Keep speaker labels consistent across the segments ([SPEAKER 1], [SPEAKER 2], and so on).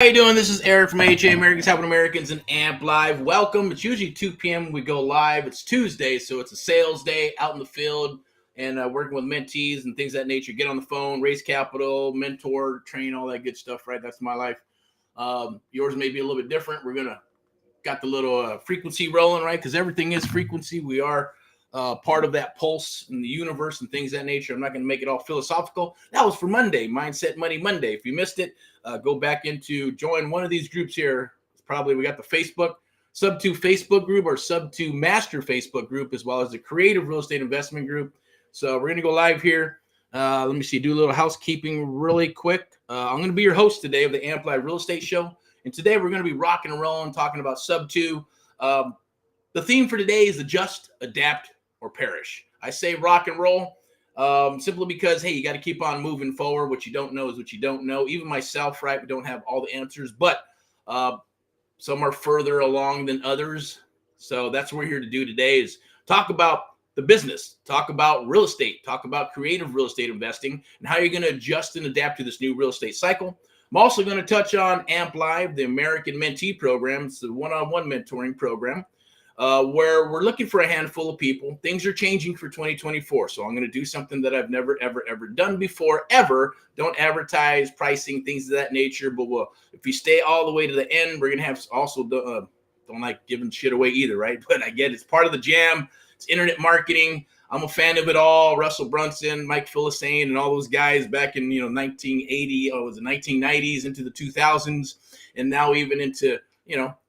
[SPEAKER 1] How you doing? This is Eric from AHA Americans Helping Americans and AMP Live. Welcome. It's usually 2 p.m. we go live. It's Tuesday, so it's a sales day out in the field and working with mentees and things of that nature. Get on the phone, raise capital, mentor, train, all that good stuff, right? That's my life. Yours may be a little bit different. Got the little frequency rolling, right? Because everything is frequency. We are part of that pulse in the universe and things of that nature. I'm not going to make it all philosophical. That was for Monday, Mindset Money Monday. If you missed it, go back into join one of these groups here. Probably we got the Facebook SUBTO Facebook group or SUBTOMASTER Facebook group, as well as the Creative Real Estate Investment group. So we're going to go live here. Let me see, do a little housekeeping really quick. I'm going to be your host today of the AMP Live Real Estate Show. And today we're going to be rocking and rolling, talking about SUBTO. The theme for today is adjust, adapt, or perish. I say rock and roll simply because, hey, you got to keep on moving forward. What you don't know is what you don't know. Even myself, right? We don't have all the answers, but some are further along than others. So that's what we're here to do today is talk about the business, talk about real estate, talk about creative real estate investing, and how you're going to adjust and adapt to this new real estate cycle. I'm also going to touch on AMP Live, the American Mentee program. It's the one-on-one mentoring program where we're looking for a handful of people. Things are changing for 2024. So I'm going to do something that I've never, ever done before, ever. Don't advertise, pricing, things of that nature. But if you stay all the way to the end, we're going to have also, don't like giving shit away either, right? But I get it's part of the jam. It's internet marketing. I'm a fan of it all. Russell Brunson, Mike Philistine, and all those guys back in 1980, was the 1990s into the 2000s, and now even into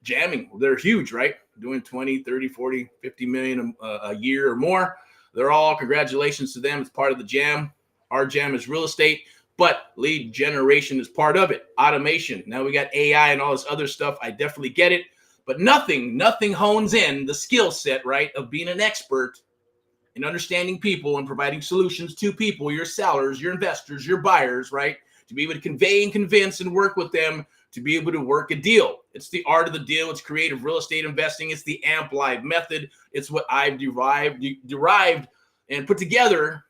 [SPEAKER 1] jamming. They're huge, right? Doing 20, 30, 40, 50 million a year or more. They're all, congratulations to them. It's part of the jam. Our jam is real estate, but lead generation is part of it. Automation. Now we got AI and all this other stuff. I definitely get it, but nothing hones in the skill set, right, of being an expert in understanding people and providing solutions to people, your sellers, your investors, your buyers, right? To be able to convey and convince and work with them to be able to work a deal. It's the art of the deal. It's creative real estate investing. It's the AMP Live method. It's what I've derived and put together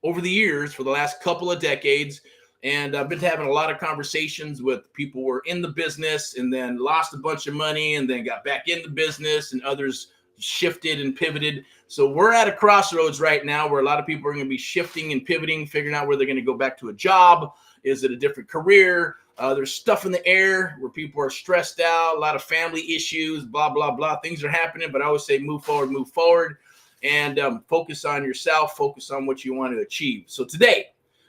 [SPEAKER 1] over the years for the last couple of decades. And I've been having a lot of conversations with people who were in the business and then lost a bunch of money and then got back in the business, and others shifted and pivoted. So we're at a crossroads right now where a lot of people are going to be shifting and pivoting, figuring out where they're going to go back to a job. Is it a different career? There's stuff in the air where people are stressed out, a lot of family issues, blah, blah, blah. Things are happening, but I always say move forward, and focus on yourself, focus on what you want to achieve. So today,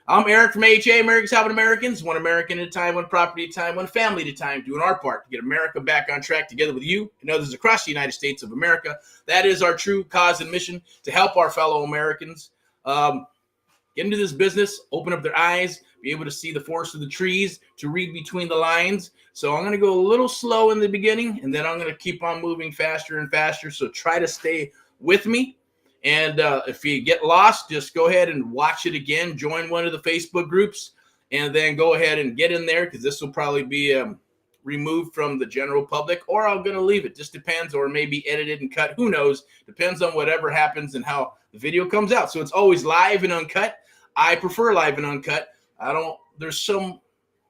[SPEAKER 1] I'm Eric from AHA, Americans Helping Americans, one American at a time, one property at a time, one family at a time, doing our part to get America back on track together with you and others across the United States of America. That is our true cause and mission, to help our fellow Americans get into this business, open up their eyes, be able to see the forest of the trees, to read between the lines. So I'm going to go a little slow in the beginning, and then I'm going to keep on moving faster and faster. So try to stay with me. And if you get lost, just go ahead and watch it again. Join one of the Facebook groups, and then go ahead and get in there, because this will probably be removed from the general public, or I'm going to leave it. Just depends, or maybe edited and cut. Who knows? Depends on whatever happens and how the video comes out. So it's always live and uncut. I prefer live and uncut. There's some,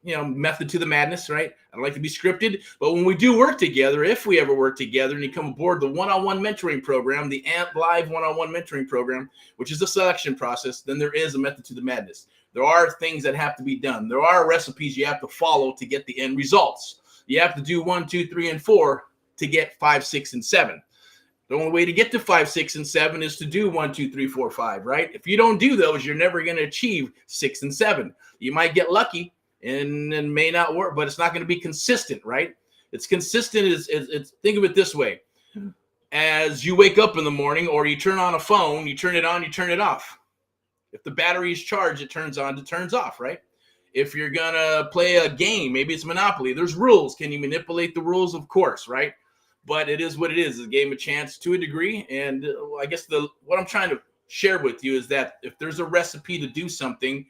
[SPEAKER 1] method to the madness, right? I don't like to be scripted, but when we do work together, if we ever work together and you come aboard the one-on-one mentoring program, the AMP Live one-on-one mentoring program, which is the selection process, then there is a method to the madness. There are things that have to be done. There are recipes you have to follow to get the end results. You have to do 1, 2, 3, and 4 to get 5, 6, and 7. The only way to get to 5, 6, and 7 is to do 1, 2, 3, 4, 5, right? If you don't do those, you're never going to achieve 6 and 7. You might get lucky and may not work, but it's not going to be consistent, right? It's consistent. It's think of it this way. As you wake up in the morning, or you turn on a phone, you turn it on, you turn it off. If the battery is charged, it turns on, it turns off, right? If you're going to play a game, maybe it's Monopoly, there's rules. Can you manipulate the rules? Of course, right? But it is what it is. It's a game of chance to a degree. And I guess what I'm trying to share with you is that if there's a recipe to do something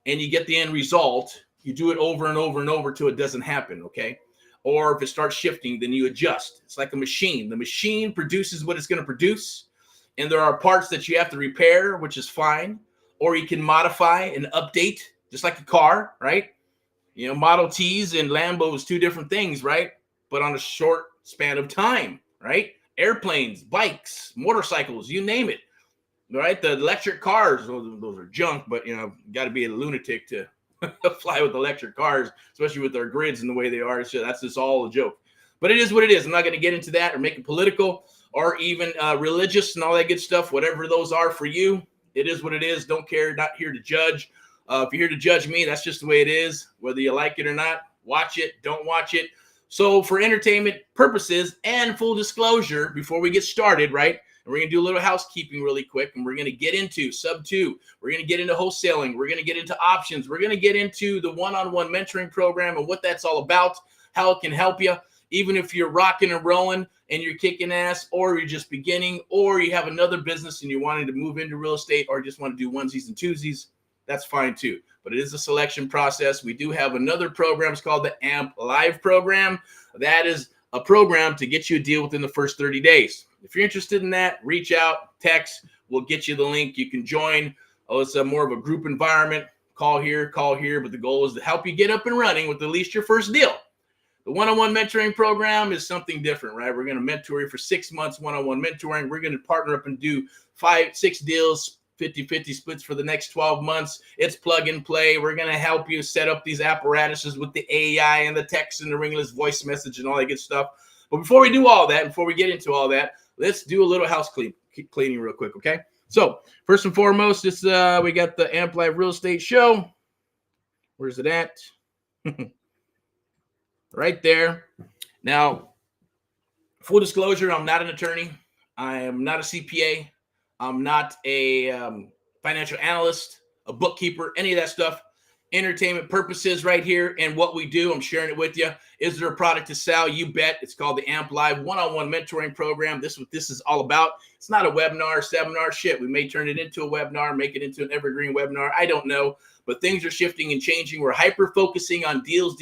[SPEAKER 1] and you get the end result, you do it over and over and over till it doesn't happen, okay? Or if it starts shifting, then you adjust. It's like a machine. The machine produces what it's going to produce, and there are parts that you have to repair, which is fine, or you can modify and update, just like a car, right? Model Ts and Lambos, two different things, right? But on a short span of time, right? Airplanes, bikes, motorcycles, you name it, right? The electric cars, those are junk, but got to be a lunatic to fly with electric cars, especially with their grids and the way they are. So that's just all a joke. But it is what it is. I'm not going to get into that or make it political or even religious and all that good stuff. Whatever those are for you, it is what it is. Don't care. Not here to judge. If you're here to judge me, that's just the way it is. Whether you like it or not, watch it, don't watch it. So for entertainment purposes and full disclosure, before we get started, right? And we're going to do a little housekeeping really quick, and we're going to get into SUBTO. We're going to get into wholesaling. We're going to get into options. We're going to get into the one-on-one mentoring program and what that's all about, how it can help you, even if you're rocking and rolling and you're kicking ass, or you're just beginning, or you have another business and you're wanting to move into real estate, or just want to do onesies and twosies. That's fine too. But it is a selection process. We do have another program. It's called the AMP Live program. That is a program to get you a deal within the first 30 days. If you're interested in that, reach out, text. We'll get you the link. You can join. It's more of a group environment. Call here. But the goal is to help you get up and running with at least your first deal. The one-on-one mentoring program is something different, right? We're going to mentor you for 6 months, one-on-one mentoring. We're going to partner up and do 5-6 deals, 50-50 splits for the next 12 months. It's plug and play. We're going to help you set up these apparatuses with the AI and the text and the ringless voice message and all that good stuff. But before we do all that, before we get into all that, let's do a little house cleaning real quick, okay? So first and foremost, we got the AMP Live Real Estate Show. Where's it at? Right there. Now, full disclosure, I'm not an attorney. I am not a CPA. I'm not a financial analyst, a bookkeeper, any of that stuff. Entertainment purposes right here. And what we do, I'm sharing it with you. Is there a product to sell? You bet. It's called the AMP Live one-on-one mentoring program. This is what this is all about. It's not a webinar, seminar shit. We may turn it into a webinar, make it into an evergreen webinar. I don't know. But things are shifting and changing. We're hyper-focusing on deals,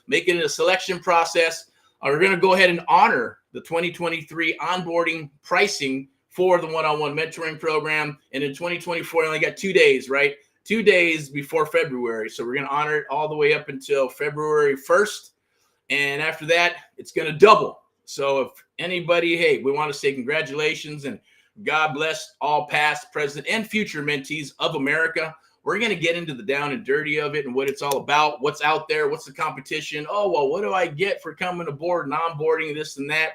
[SPEAKER 1] making it a selection process. We're going to go ahead and honor the 2023 onboarding pricing for the one-on-one mentoring program. And in 2024, I only got 2 days, right? 2 days before February. So we're going to honor it all the way up until February 1st. And after that, it's going to double. So if anybody, hey, we want to say congratulations and God bless all past, present, and future mentees of America. We're going to get into the down and dirty of it and what it's all about, what's out there, what's the competition. Oh, well, what do I get for coming aboard and onboarding, this and that?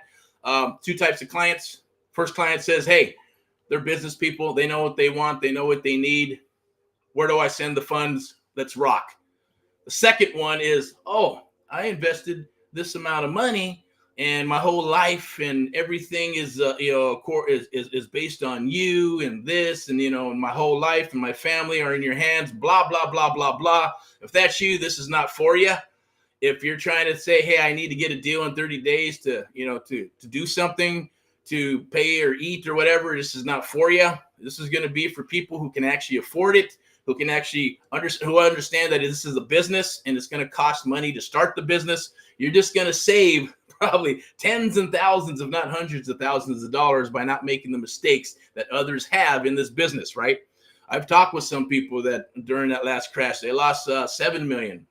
[SPEAKER 1] 2 types of clients. First client says, hey, they're business people. They know what they want. They know what they need. Where do I send the funds? Let's rock. The second one is, oh, I invested this amount of money and my whole life and everything is, is based on you and this and, and my whole life and my family are in your hands, blah, blah, blah, blah, blah. If that's you, this is not for you. If you're trying to say, hey, I need to get a deal in 30 days to do something, to pay or eat or whatever, this is not for you. This is going to be for people who can actually afford it, who can actually understand that this is a business and it's going to cost money to start the business. You're just going to save probably tens and thousands, if not hundreds of thousands of dollars by not making the mistakes that others have in this business, right? I've talked with some people that during that last crash, they lost 7 million,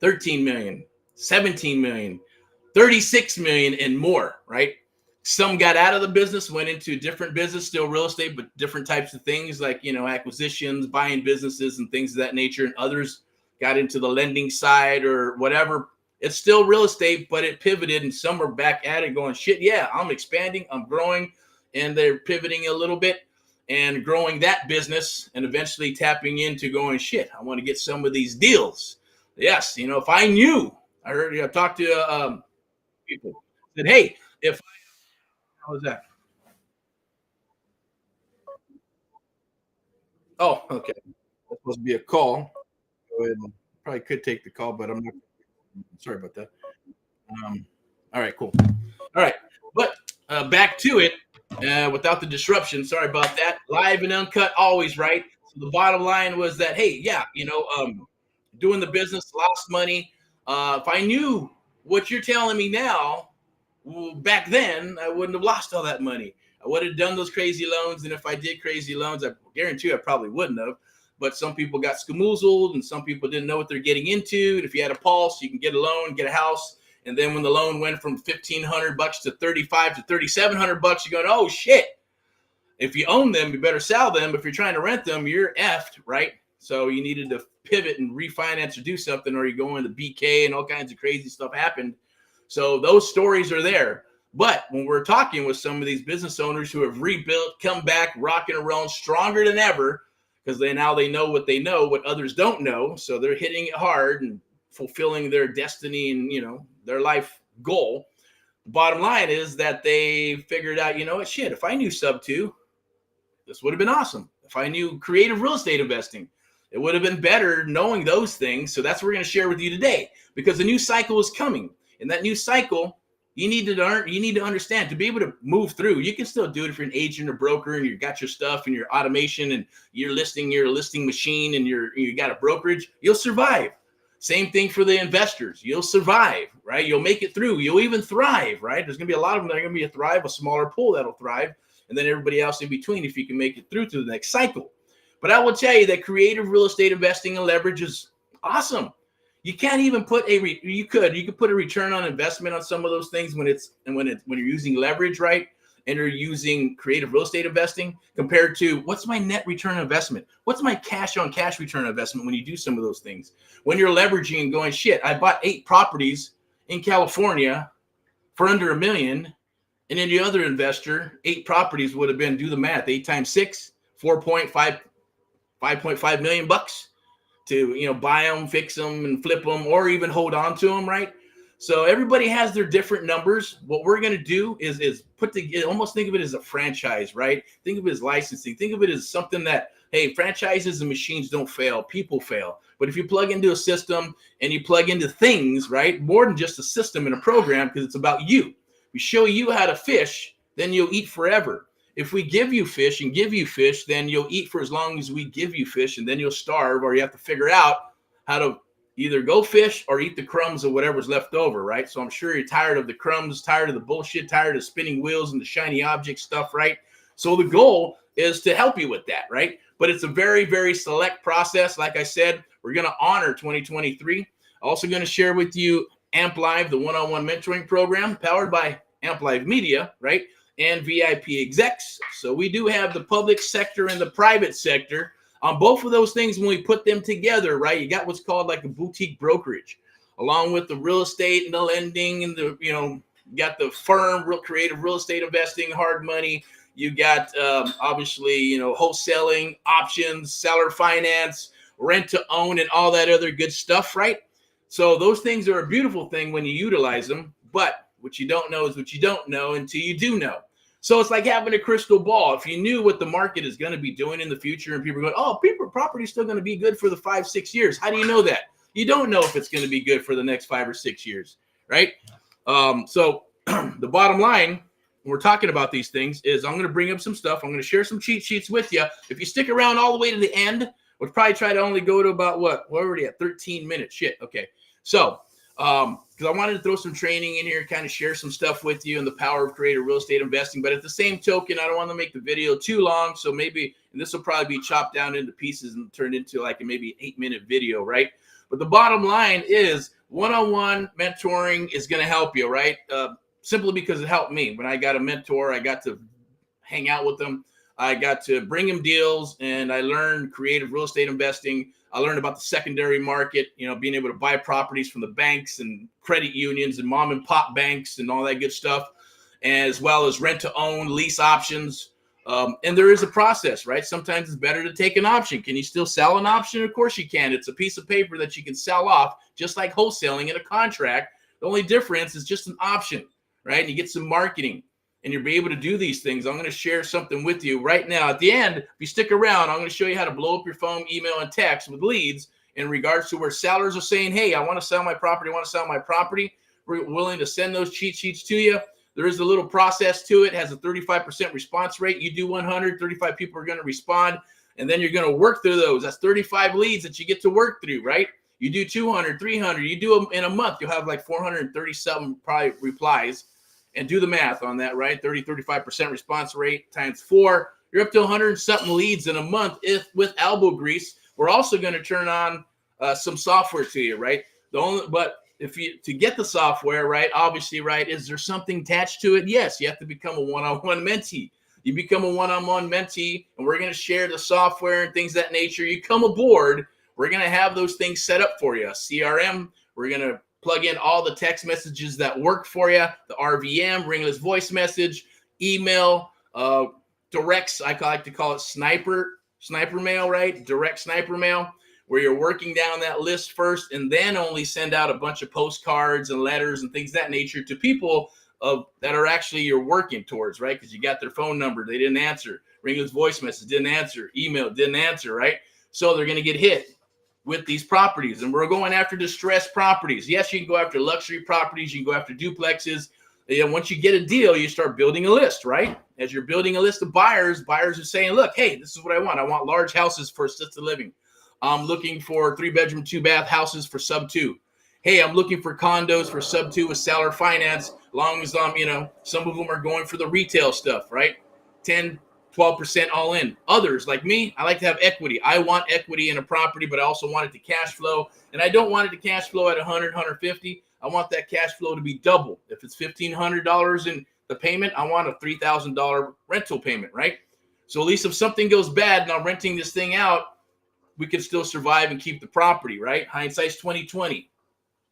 [SPEAKER 1] 13 million, 17 million, 36 million and more, right? Some got out of the business, went into a different business, still real estate, but different types of things like, acquisitions, buying businesses and things of that nature. And others got into the lending side or whatever. It's still real estate, but it pivoted and some are back at it going, shit, yeah, I'm expanding, I'm growing. And they're pivoting a little bit and growing that business and eventually tapping into going, shit, I want to get some of these deals. Yes, if I knew, I talked to people, said, hey, how was that? Oh, okay. That's supposed to be a call. Go ahead and probably could take the call, but I'm not. Sorry about that. All right, cool. All right, but back to it without the disruption. Sorry about that. Live and uncut, always right. So the bottom line was that, hey, yeah, doing the business, lost money. If I knew what you're telling me now, back then, I wouldn't have lost all that money. I would have done those crazy loans. And if I did crazy loans, I guarantee you I probably wouldn't have. but some people got skamoozled and some people didn't know what they're getting into. And if you had a pulse, you can get a loan, get a house. And then when the loan went from $1,500 to $3,500 to $3,700, you're going, oh shit. If you own them, you better sell them. If you're trying to rent them, you're effed, right? So you needed to pivot and refinance or do something, or you go into BK and all kinds of crazy stuff happened. So those stories are there. But when we're talking with some of these business owners who have rebuilt, come back, rocking and rolling stronger than ever, because they know what others don't know. So they're hitting it hard and fulfilling their destiny and, their life goal. The bottom line is that they figured out, shit, if I knew SUBTO, this would have been awesome. If I knew creative real estate investing, it would have been better knowing those things. So that's what we're going to share with you today, because the new cycle is coming. And that new cycle, you need to understand to be able to move through. You can still do it if you're an agent or broker and you got your stuff and your automation and you're listing machine and you got a brokerage. You'll survive. Same thing for the investors. You'll survive, right? You'll make it through. You'll even thrive, right? There's going to be a lot of them that are going to be a thrive, a smaller pool that'll thrive, and then everybody else in between if you can make it through to the next cycle. But I will tell you that creative real estate investing and leverage is awesome. You can't even put you could put a return on investment on some of those things when you're using leverage, right? And you're using creative real estate investing compared to what's my net return on investment? What's my cash on cash return on investment when you do some of those things? When you're leveraging and going, shit, I bought 8 properties in California for under $1 million. And then the other investor, 8 properties would have been, do the math, 8 times 6, 5.5 million bucks to, buy them, fix them, and flip them, or even hold on to them, right? So everybody has their different numbers. What we're going to do is almost think of it as a franchise, right? Think of it as licensing. Think of it as something that, hey, franchises and machines don't fail. People fail. But if you plug into a system and you plug into things, right, more than just a system and a program, because it's about you. We show you how to fish, then you'll eat forever. If we give you fish, then you'll eat for as long as we give you fish, and then you'll starve, or you have to figure out how to either go fish or eat the crumbs of whatever's left over, right? So I'm sure you're tired of the crumbs, tired of the bullshit, tired of spinning wheels and the shiny object stuff, right? So the goal is to help you with that, right? But it's a very, very select process. Like I said, we're going to honor 2023. Also going to share with you Amp Live, the one-on-one mentoring program powered by Amp Live Media, right? And VIP execs. So we do have the public sector and the private sector. On both of those things, when we put them together, right, you got what's called like a boutique brokerage, along with the real estate and the lending and the, you got the firm, real creative real estate investing, hard money. You got obviously, wholesaling, options, seller finance, rent to own, and all that other good stuff, right? So those things are a beautiful thing when you utilize them. But what you don't know is what you don't know until you do know. So it's like having a crystal ball. If you knew what the market is going to be doing in the future and people are going, oh, property is still going to be good for the 5-6 years. How do you know that? You don't know if it's going to be good for the next 5 or 6 years, right? So the bottom line, when we're talking about these things, is I'm going to bring up some stuff. I'm going to share some cheat sheets with you. If you stick around all the way to the end, we'll probably try to only go to about we're already at 13 minutes. Shit. Okay. So, because I wanted to throw some training in here, kind of share some stuff with you and the power of creative real estate investing. But at the same token, I don't want to make the video too long. So maybe, and this will probably be chopped down into pieces and turned into like a maybe 8-minute video, right? But the bottom line is one-on-one mentoring is going to help you, right? Simply because it helped me. When I got a mentor, I got to hang out with them. I got to bring him deals, and I learned creative real estate investing. I learned about the secondary market, being able to buy properties from the banks and credit unions and mom and pop banks and all that good stuff, as well as rent to own, lease options. And there is a process, right? Sometimes it's better to take an option. Can you still sell an option? Of course you can. It's a piece of paper that you can sell off, just like wholesaling in a contract. The only difference is just an option, right? And you get some marketing. And you'll be able to do these things. I'm going to share something with you right now. At the end, if you stick around, I'm going to show you how to blow up your phone, email, and text with leads in regards to where sellers are saying, hey, I want to sell my property. We're willing to send those cheat sheets to you. There is a little process to it. It has a 35% response rate. You do 100, 35 people are going to respond. And then you're going to work through those. That's 35 leads that you get to work through, right? You do 200, 300. You do them in a month. You'll have like 437 probably replies. And do the math on that, right? 35% response rate times 4. You're up to 100 something leads in a month with elbow grease We're also going to turn on some software to you, right? But if you to get the software, right, obviously, right, is there something attached to it? Yes, you have to become a one-on-one mentee. You become a one-on-one mentee, and we're going to share the software and things of that nature. You come aboard, we're going to have those things set up for you. CRM, we're going to plug in all the text messages that work for you, the RVM, ringless voice message, email, directs, I like to call it sniper mail, right? Direct sniper mail, where you're working down that list first and then only send out a bunch of postcards and letters and things of that nature to people that are actually you're working towards, right? Because you got their phone number, they didn't answer. Ringless voice message, didn't answer. Email, didn't answer, right? So they're going to get hit with these properties. And we're going after distressed properties. Yes, you can go after luxury properties. You can go after duplexes. And once you get a deal, you start building a list, right? As you're building a list of buyers are saying, look, hey, this is what I want. I want large houses for assisted living. I'm looking for 3-bedroom, 2-bath houses for SUBTO. Hey, I'm looking for condos for SUBTO with seller finance, as long as some of them are going for the retail stuff, right? 10, 12% all in. Others, like me, I like to have equity. I want equity in a property, but I also want it to cash flow. And I don't want it to cash flow at 100, 150. I want that cash flow to be double. If it's $1,500 in the payment, I want a $3,000 rental payment, right? So at least if something goes bad and I'm renting this thing out, we can still survive and keep the property, right? Hindsight's 2020.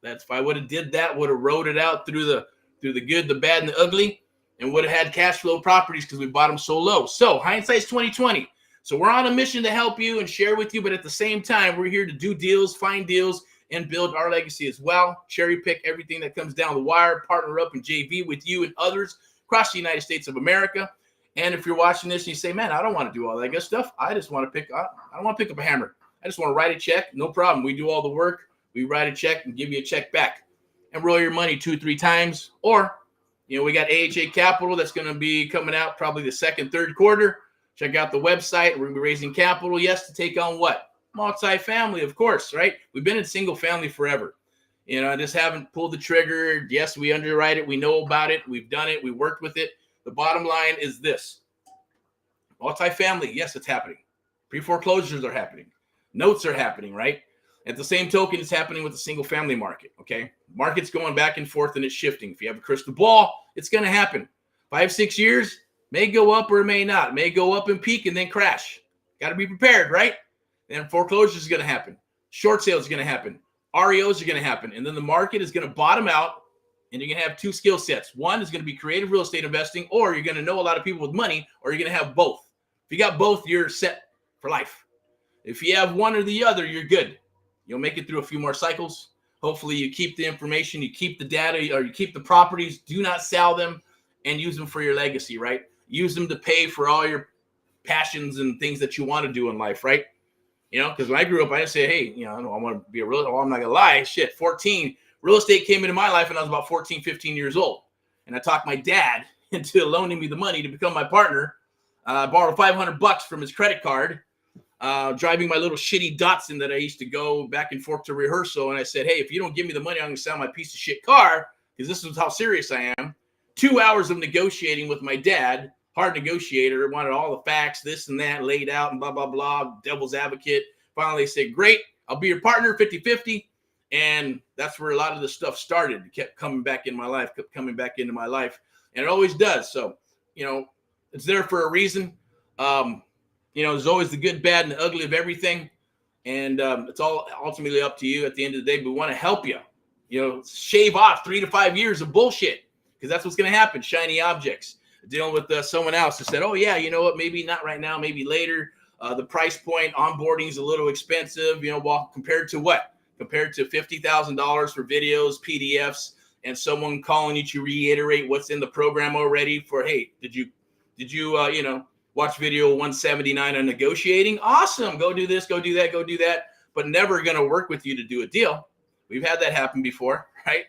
[SPEAKER 1] That's if I would have did that, would have rode it out through the good, the bad, and the ugly, and would have had cash flow properties because we bought them so low. So hindsight's 2020. So we're on a mission to help you and share with you, but at the same time, we're here to do deals, find deals, and build our legacy as well. Cherry pick everything that comes down the wire, partner up in JV with you and others across the United States of America. And if you're watching this and you say, man, I don't want to do all that good stuff. I don't want to pick up a hammer. I just want to write a check. No problem. We do all the work. We write a check and give you a check back and roll your money 2-3 times. Or, we got AHA Capital that's going to be coming out probably the second, third quarter. Check out the website. We're going to be raising capital, yes, to take on what? Multifamily, of course, right? We've been in single family forever. I just haven't pulled the trigger. Yes, we underwrite it. We know about it. We've done it. We worked with it. The bottom line is this. Multifamily, yes, it's happening. Pre-foreclosures are happening. Notes are happening, right? At the same token, it's happening with the single family market, okay? Market's going back and forth and it's shifting. If you have a crystal ball, it's going to happen. 5-6 years, may go up or it may not. May go up and peak and then crash. Got to be prepared, right? Then foreclosures is going to happen. Short sales is going to happen. REOs are going to happen. And then the market is going to bottom out and you're going to have two skill sets. One is going to be creative real estate investing, or you're going to know a lot of people with money, or you're going to have both. If you got both, you're set for life. If you have one or the other, you're good. You'll make it through a few more cycles. Hopefully you keep the information, you keep the data, or you keep the properties. Do not sell them and use them for your legacy, right? Use them to pay for all your passions and things that you want to do in life, right? Because when I grew up, I didn't say, hey, I want to be a real, I'm not going to lie. 14, real estate came into my life when I was about 14, 15 years old. And I talked my dad into loaning me the money to become my partner. I borrowed $500 from his credit card. Driving my little shitty Datsun that I used to go back and forth to rehearsal. And I said, hey, if you don't give me the money, I'm going to sell my piece of shit car, because this is how serious I am. 2 hours of negotiating with my dad, hard negotiator, wanted all the facts, this and that laid out and blah, blah, blah, devil's advocate. Finally, they said, great, I'll be your partner, 50-50. And that's where a lot of the stuff started. It kept coming back into my life. And it always does. So, it's there for a reason. There's always the good, bad, and the ugly of everything. And it's all ultimately up to you at the end of the day. But we want to help you, shave off 3 to 5 years of bullshit, because that's what's going to happen. Shiny objects. Dealing with someone else who said, oh, yeah, you know what? Maybe not right now, maybe later. The price point, onboarding is a little expensive, compared to what? Compared to $50,000 for videos, PDFs, and someone calling you to reiterate what's in the program already for, hey, did you watch video 179 on negotiating? Awesome. Go do this, go do that, but never going to work with you to do a deal. We've had that happen before, right?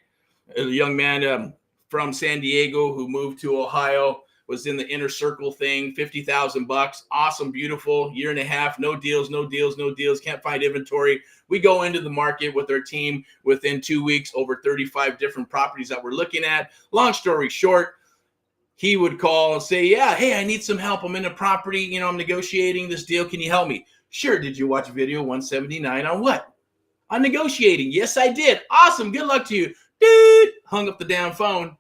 [SPEAKER 1] A young man from San Diego who moved to Ohio, was in the inner circle thing, $50,000. Awesome, beautiful, year and a half, no deals, can't find inventory. We go into the market with our team within 2 weeks, over 35 different properties that we're looking at. Long story short, he would call and say, yeah, hey, I need some help. I'm in a property, I'm negotiating this deal. Can you help me? Sure. Did you watch video 179 on what? On negotiating. Yes, I did. Awesome. Good luck to you. Dude, hung up the damn phone.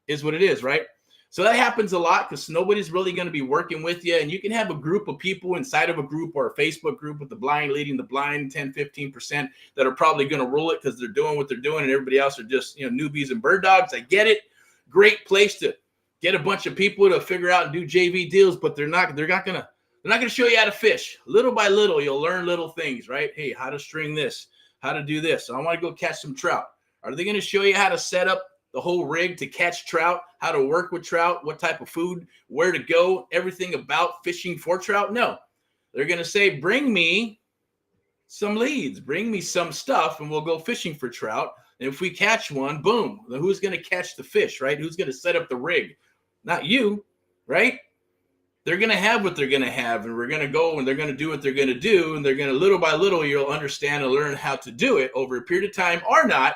[SPEAKER 1] Is what it is, right? So that happens a lot because nobody's really going to be working with you. And you can have a group of people inside of a group or a Facebook group with the blind leading the blind 10, 15% that are probably going to rule it because they're doing what they're doing and everybody else are just, newbies and bird dogs. I get it. Great place to get a bunch of people to figure out and do JV deals, but they're not going to show you how to fish. Little by little, you'll learn little things, right? Hey, how to string this, how to do this. So I want to go catch some trout. Are they going to show you how to set up the whole rig to catch trout, how to work with trout, what type of food, where to go, everything about fishing for trout? No. They're going to say, bring me some leads, bring me some stuff, and we'll go fishing for trout. And if we catch one, boom, then who's going to catch the fish, right? Who's going to set up the rig? Not you, right? They're going to have what they're going to have, and we're going to go and they're going to do what they're going to do, and they're going to, little by little, you'll understand and learn how to do it over a period of time or not.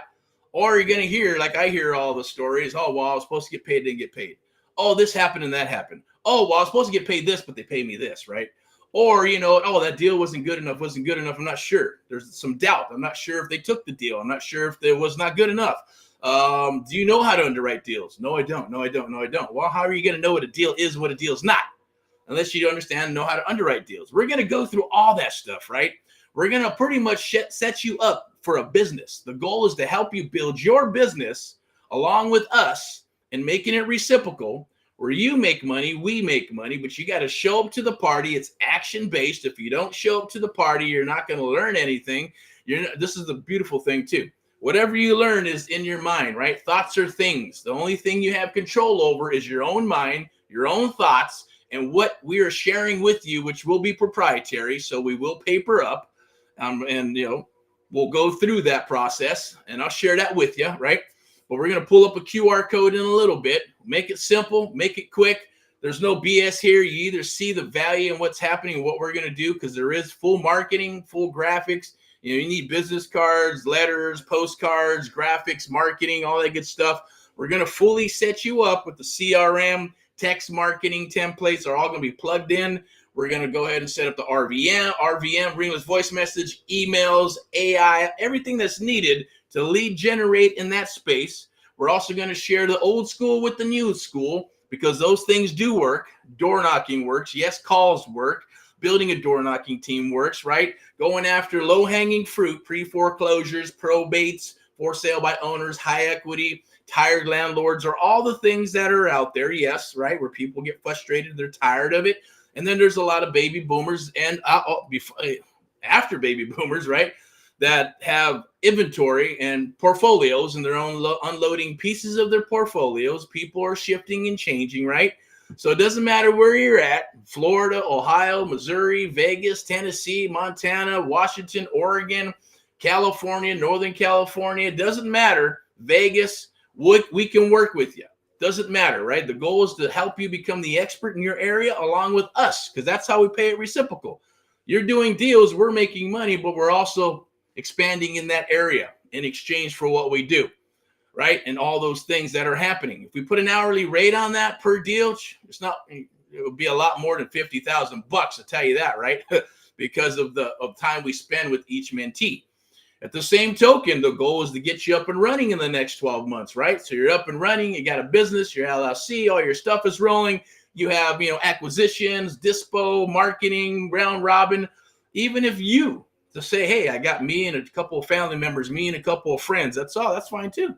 [SPEAKER 1] Or you're going to hear, like I hear all the stories, oh, well, I was supposed to get paid, didn't get paid. Oh, this happened and that happened. Oh, well, I was supposed to get paid this, but they pay me this, right? Or, oh, that deal wasn't good enough. I'm not sure. There's some doubt. I'm not sure if they took the deal. I'm not sure if it was not good enough. Do you know how to underwrite deals? No, I don't. Well, how are you going to know what a deal is and what a deal is not? Unless you understand and know how to underwrite deals. We're going to go through all that stuff, right? We're going to pretty much set you up for a business. The goal is to help you build your business along with us and making it reciprocal where you make money, we make money, but you got to show up to the party. It's action-based. If you don't show up to the party, you're not going to learn anything. This is the beautiful thing too. Whatever you learn is in your mind, right? Thoughts are things. The only thing you have control over is your own mind, your own thoughts, and what we are sharing with you, which will be proprietary. So we will paper up we'll go through that process and I'll share that with you, right? But we're going to pull up a QR code in a little bit, make it simple, make it quick. There's no BS here. You either see the value in what's happening, what we're going to do, because there is full marketing, full graphics. You need business cards, letters, postcards, graphics, marketing, all that good stuff. We're going to fully set you up with the CRM, text marketing templates are all going to be plugged in. We're going to go ahead and set up the RVM, ringless voice message, emails, AI, everything that's needed to lead generate in that space. We're also going to share the old school with the new school because those things do work. Door knocking works. Yes, calls work. Building a door knocking team works, right? Going after low hanging fruit, pre-foreclosures, probates, for sale by owners, high equity, tired landlords are all the things that are out there. Yes, right? Where people get frustrated. They're tired of it. And then there's a lot of baby boomers and after baby boomers, right, that have inventory and portfolios and their own unloading pieces of their portfolios. People are shifting and changing, right? So it doesn't matter where you're at, Florida, Ohio, Missouri, Vegas, Tennessee, Montana, Washington, Oregon, California, Northern California. It doesn't matter. Vegas, we can work with you. Doesn't matter, right? The goal is to help you become the expert in your area along with us, because that's how we pay it reciprocal. You're doing deals, we're making money, but we're also expanding in that area in exchange for what we do, right? And all those things that are happening. If we put an hourly rate on that per deal, it would be a lot more than $50,000, I'll tell you that, right? Because of the time we spend with each mentee. At the same token, the goal is to get you up and running in the next 12 months, right? So you're up and running, you got a business, your LLC, all your stuff is rolling. You have, acquisitions, dispo, marketing, round robin. Even if you to say, hey, I got me and a couple of family members, me and a couple of friends, that's fine too,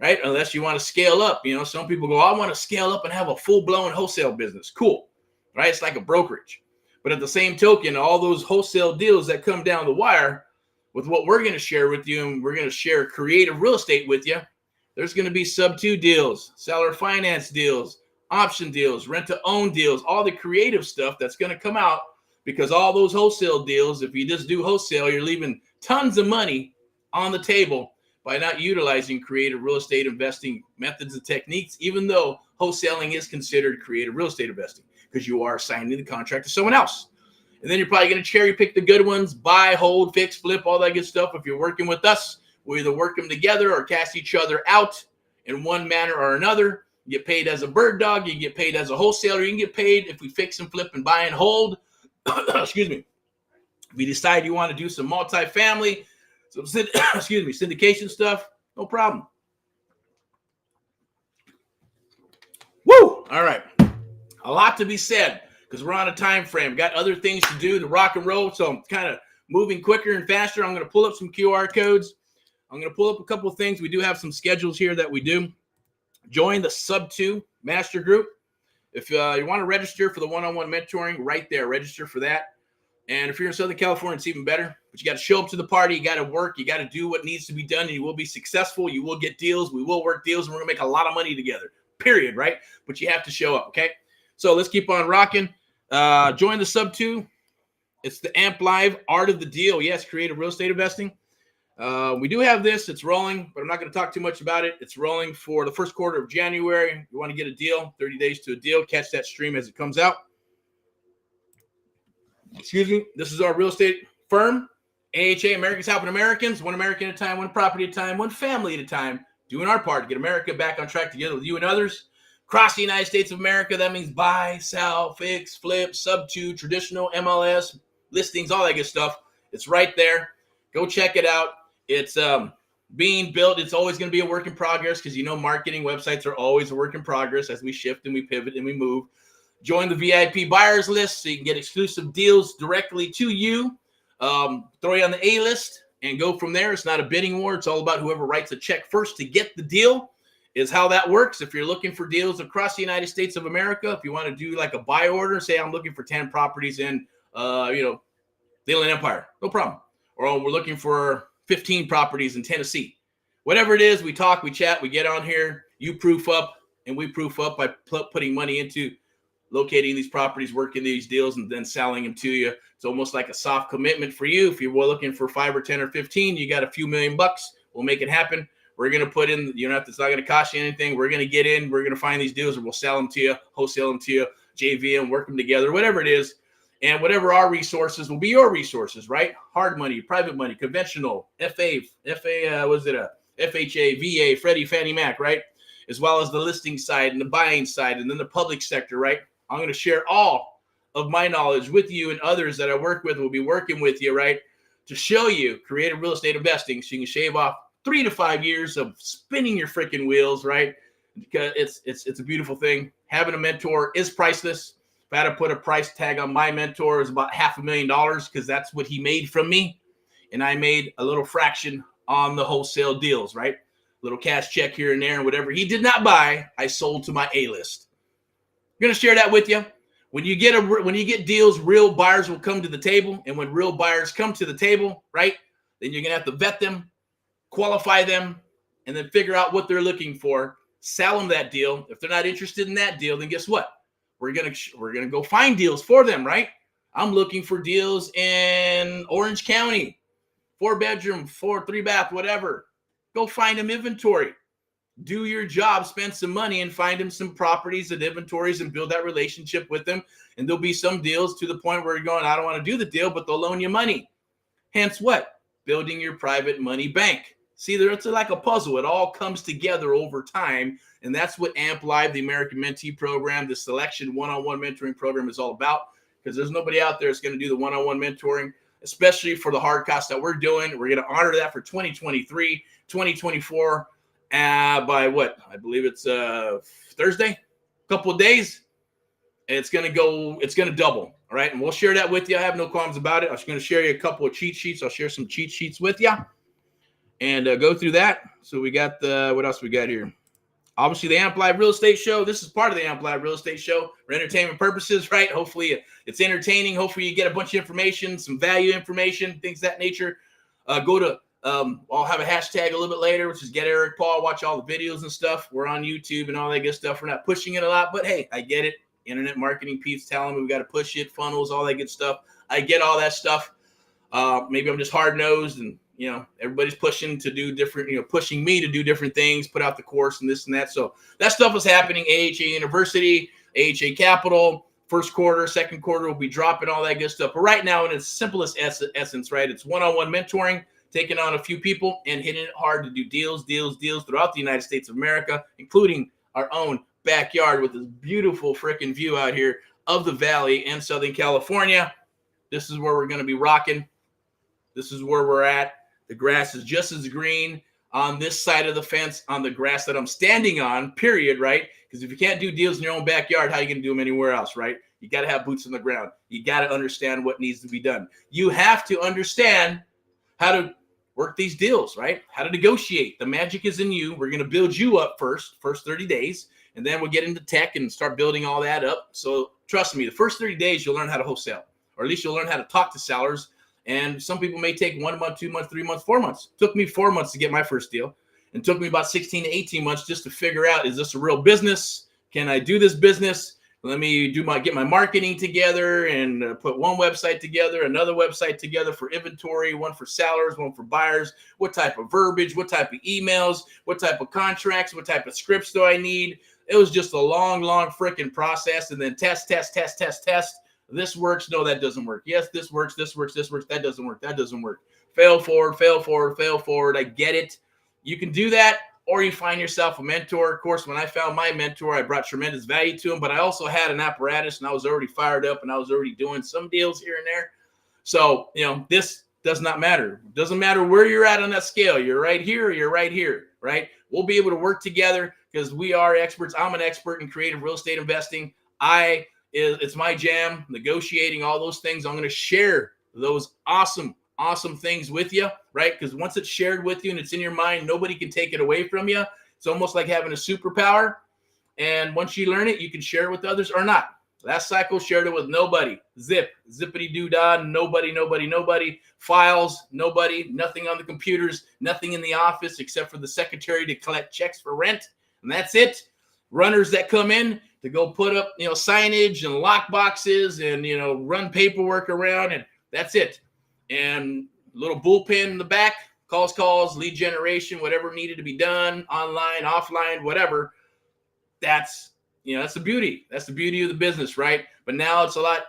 [SPEAKER 1] right? Unless you want to scale up. Some people go, I want to scale up and have a full-blown wholesale business. Cool, right? It's like a brokerage. But at the same token, all those wholesale deals that come down the wire, with what we're going to share with you, and we're going to share creative real estate with you, there's going to be sub-2 deals, seller finance deals, option deals, rent-to-own deals, all the creative stuff that's going to come out because all those wholesale deals, if you just do wholesale, you're leaving tons of money on the table by not utilizing creative real estate investing methods and techniques, even though wholesaling is considered creative real estate investing because you are signing the contract to someone else. And then you're probably going to cherry pick the good ones, buy, hold, fix, flip, all that good stuff. If you're working with us, we either work them together or cast each other out in one manner or another. You get paid as a bird dog. You get paid as a wholesaler. You can get paid if we fix and flip and buy and hold. Excuse me. If you decide you want to do some multifamily, some syndication stuff, no problem. Woo! All right. A lot to be said because we're on a time frame. Got other things to do to rock and roll, so I'm kind of moving quicker and faster. I'm going to pull up some QR codes. I'm going to pull up a couple of things. We do have some schedules here that we do. Join the SUBTO Master Group. If you want to register for the one-on-one mentoring, right there, register for that. And if you're in Southern California, it's even better. But you got to show up to the party. You got to work. You got to do what needs to be done, and you will be successful. You will get deals. We will work deals, and we're going to make a lot of money together, period, right? But you have to show up, okay? So let's keep on rocking. Join the SUBTO. It's the AMP Live Art of the Deal. Yes, creative real estate investing. We do have this. It's rolling, but I'm not going to talk too much about it. It's rolling for the first quarter of January. You want to get a deal, 30 days to a deal. Catch that stream as it comes out. Excuse me. This is our real estate firm, AHA, Americans Helping Americans, one American at a time, one property at a time, one family at a time, doing our part to get America back on track together with you and others. Across the United States of America, that means buy, sell, fix, flip, SUBTO, traditional, MLS, listings, all that good stuff. It's right there. Go check it out. It's being built. It's always going to be a work in progress because, you know, marketing websites are always a work in progress as we shift and we pivot and we move. Join the VIP buyers list so you can get exclusive deals directly to you. Throw you on the A list and go from there. It's not a bidding war. It's all about whoever writes a check first to get the deal is how that works. If you're looking for deals across the United States of America, if you want to do like a buy order, say I'm looking for 10 properties in, the Inland Empire, no problem. Or we're looking for 15 properties in Tennessee. Whatever it is, we talk, we chat, we get on here, you proof up, and we proof up by putting money into locating these properties, working these deals, and then selling them to you. It's almost like a soft commitment for you. If you were looking for 5 or 10 or 15, you got a few $1 million. We'll make it happen. We're going to put in, it's not going to cost you anything. We're going to get in, we're going to find these deals, and we'll sell them to you, wholesale them to you, JV them, work them together, whatever it is. And whatever our resources will be your resources, right? Hard money, private money, conventional, FHA, VA, Freddie, Fannie Mac, right? As well as the listing side and the buying side and then the public sector, right? I'm going to share all of my knowledge with you and others that I work with will be working with you, right? To show you creative real estate investing so you can shave off 3 to 5 years of spinning your freaking wheels, right? Because it's a beautiful thing. Having a mentor is priceless. If I had to put a price tag on my mentor, it's about $500,000 because that's what he made from me. And I made a little fraction on the wholesale deals, right? Little cash check here and there, and whatever he did not buy, I sold to my A-list. I'm going to share that with you. When you get deals, real buyers will come to the table. And when real buyers come to the table, right, then you're going to have to vet them, qualify them, and then figure out what they're looking for, sell them that deal. If they're not interested in that deal, then guess what? We're gonna go find deals for them, right? I'm looking for deals in Orange County, 4-bedroom, 3-bath, whatever. Go find them inventory. Do your job, spend some money, and find them some properties and inventories and build that relationship with them. And there'll be some deals to the point where you're going, I don't want to do the deal, but they'll loan you money. Hence what? Building your private money bank. See, it's like a puzzle. It all comes together over time. And that's what AMP Live, the American Mentee program, the selection one-on-one mentoring program is all about. Because there's nobody out there that's going to do the one-on-one mentoring, especially for the hard costs that we're doing. We're going to honor that for 2023, 2024, by what? I believe it's Thursday, a couple of days. And it's going to double. All right. And we'll share that with you. I have no qualms about it. I'm just going to share you a couple of cheat sheets. I'll share some cheat sheets with you and go through that. So we got what else we got here? Obviously, the AMP Live Real Estate Show. This is part of the AMP Live Real Estate Show for entertainment purposes, right? Hopefully, it's entertaining. Hopefully, you get a bunch of information, some value information, things of that nature. Go to, I'll have a hashtag a little bit later, which is Get Erick Paul. Watch all the videos and stuff. We're on YouTube and all that good stuff. We're not pushing it a lot, but hey, I get it. Internet marketing peeps telling me we got to push it, funnels, all that good stuff. I get all that stuff. Maybe I'm just hard-nosed and, everybody's pushing to do different, pushing me to do different things, put out the course and this and that. So that stuff is happening. AHA University, AHA Capital, first quarter, second quarter will be dropping all that good stuff. But right now, in its simplest essence, right, it's one-on-one mentoring, taking on a few people and hitting it hard to do deals throughout the United States of America, including our own backyard with this beautiful freaking view out here of the valley in Southern California. This is where we're going to be rocking. This is where we're at. The grass is just as green on this side of the fence on the grass that I'm standing on, period, right? Because if you can't do deals in your own backyard, how are you going to do them anywhere else, right? You got to have boots on the ground. You got to understand what needs to be done. You have to understand how to work these deals, right? How to negotiate. The magic is in you. We're going to build you up first 30 days, and then we'll get into tech and start building all that up. So trust me, the first 30 days, you'll learn how to wholesale, or at least you'll learn how to talk to sellers. And some people may take 1 month, 2 months, 3 months, 4 months. It took me 4 months to get my first deal. It took me about 16 to 18 months just to figure out, is this a real business? Can I do this business? Let me get my marketing together and put one website together, another website together for inventory, one for sellers, one for buyers. What type of verbiage, what type of emails, what type of contracts, what type of scripts do I need? It was just a long freaking process. And then test. This works. No, that doesn't work. Yes, this works. That doesn't work. That doesn't work. Fail forward. I get it. You can do that, or you find yourself a mentor. Of course, when I found my mentor, I brought tremendous value to him, but I also had an apparatus, and I was already fired up, and I was already doing some deals here and there. So, this does not matter. It doesn't matter where you're at on that scale. You're right here or you're right here, right? We'll be able to work together because we are experts. I'm an expert in creative real estate investing. It's my jam, negotiating, all those things. I'm going to share those awesome things with you, right? Because once it's shared with you and it's in your mind, nobody can take it away from you. It's almost like having a superpower. And once you learn it, you can share it with others or not. Last cycle, shared it with nobody. Zippity-doo-dah, nobody. Files, nobody. Nothing on the computers, nothing in the office except for the secretary to collect checks for rent. And that's it. Runners that come in to go put up, signage and lock boxes and, run paperwork around, and that's it. And a little bullpen in the back, calls, lead generation, whatever needed to be done, online, offline, whatever. That's the beauty. That's the beauty of the business, right? But now it's a lot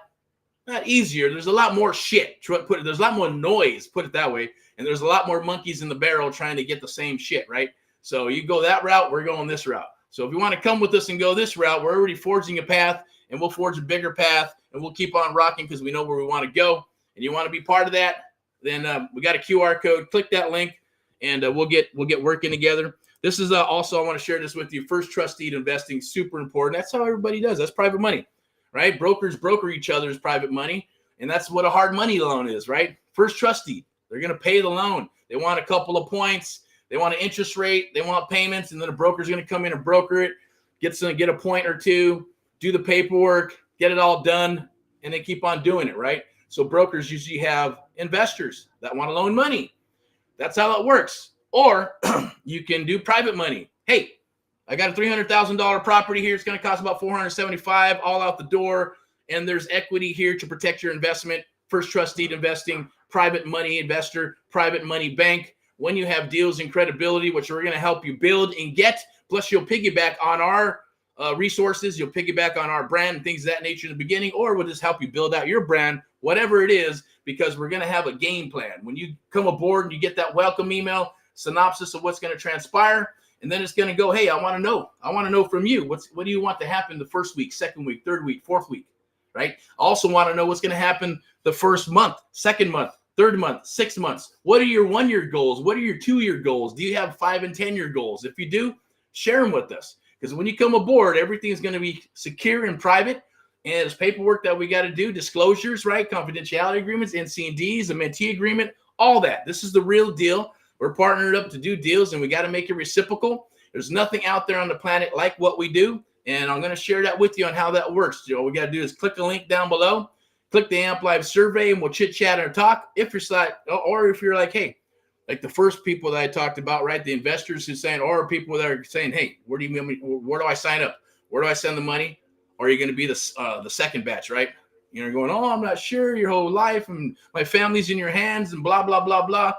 [SPEAKER 1] not easier. There's a lot more shit. There's a lot more noise, put it that way. And there's a lot more monkeys in the barrel trying to get the same shit, right? So you go that route, we're going this route. So if you want to come with us and go this route, we're already forging a path, and we'll forge a bigger path, and we'll keep on rocking because we know where we want to go. And you want to be part of that, then we got a QR code. Click that link, and we'll get working together. This is also, I want to share this with you. First trust deed investing, super important. That's how everybody does. That's private money, right? Brokers broker each other's private money, and that's what a hard money loan is, right? First trust deed. They're going to pay the loan. They want a couple of points. They want an interest rate. They want payments, and then a broker's going to come in and broker it, get a point or two, do the paperwork, get it all done, and they keep on doing it, right? So brokers usually have investors that want to loan money. That's how it works. Or you can do private money. Hey, I got a $300,000 property here. It's going to cost about $475 all out the door, and there's equity here to protect your investment. First trust deed investing, private money investor, private money bank. When you have deals and credibility, which we're going to help you build and get, plus you'll piggyback on our resources, you'll piggyback on our brand and things of that nature in the beginning, or we'll just help you build out your brand, whatever it is, because we're going to have a game plan. When you come aboard and you get that welcome email, synopsis of what's going to transpire, and then it's going to go, hey, I want to know from you. What do you want to happen the first week, second week, third week, fourth week, right? I also want to know what's going to happen the first month, second month, third month, 6 months. What are your 1 year goals? What are your 2 year goals? Do you have 5 and 10 year goals? If you do, share them with us. Because when you come aboard, everything is going to be secure and private. And there's paperwork that we got to do, disclosures, right? Confidentiality agreements, NC&Ds, a Mentee agreement, all that. This is the real deal. We're partnered up to do deals, and we got to make it reciprocal. There's nothing out there on the planet like what we do. And I'm going to share that with you on how that works. All we got to do is click the link down below, click the AMP Live survey, and we'll chit-chat and talk. If you're like, hey, like the first people that I talked about, right? The investors who saying, or people that are saying, hey, where do I sign up? Where do I send the money? Or are you going to be the second batch, right? You're going, oh, I'm not sure, your whole life and my family's in your hands and blah, blah, blah, blah.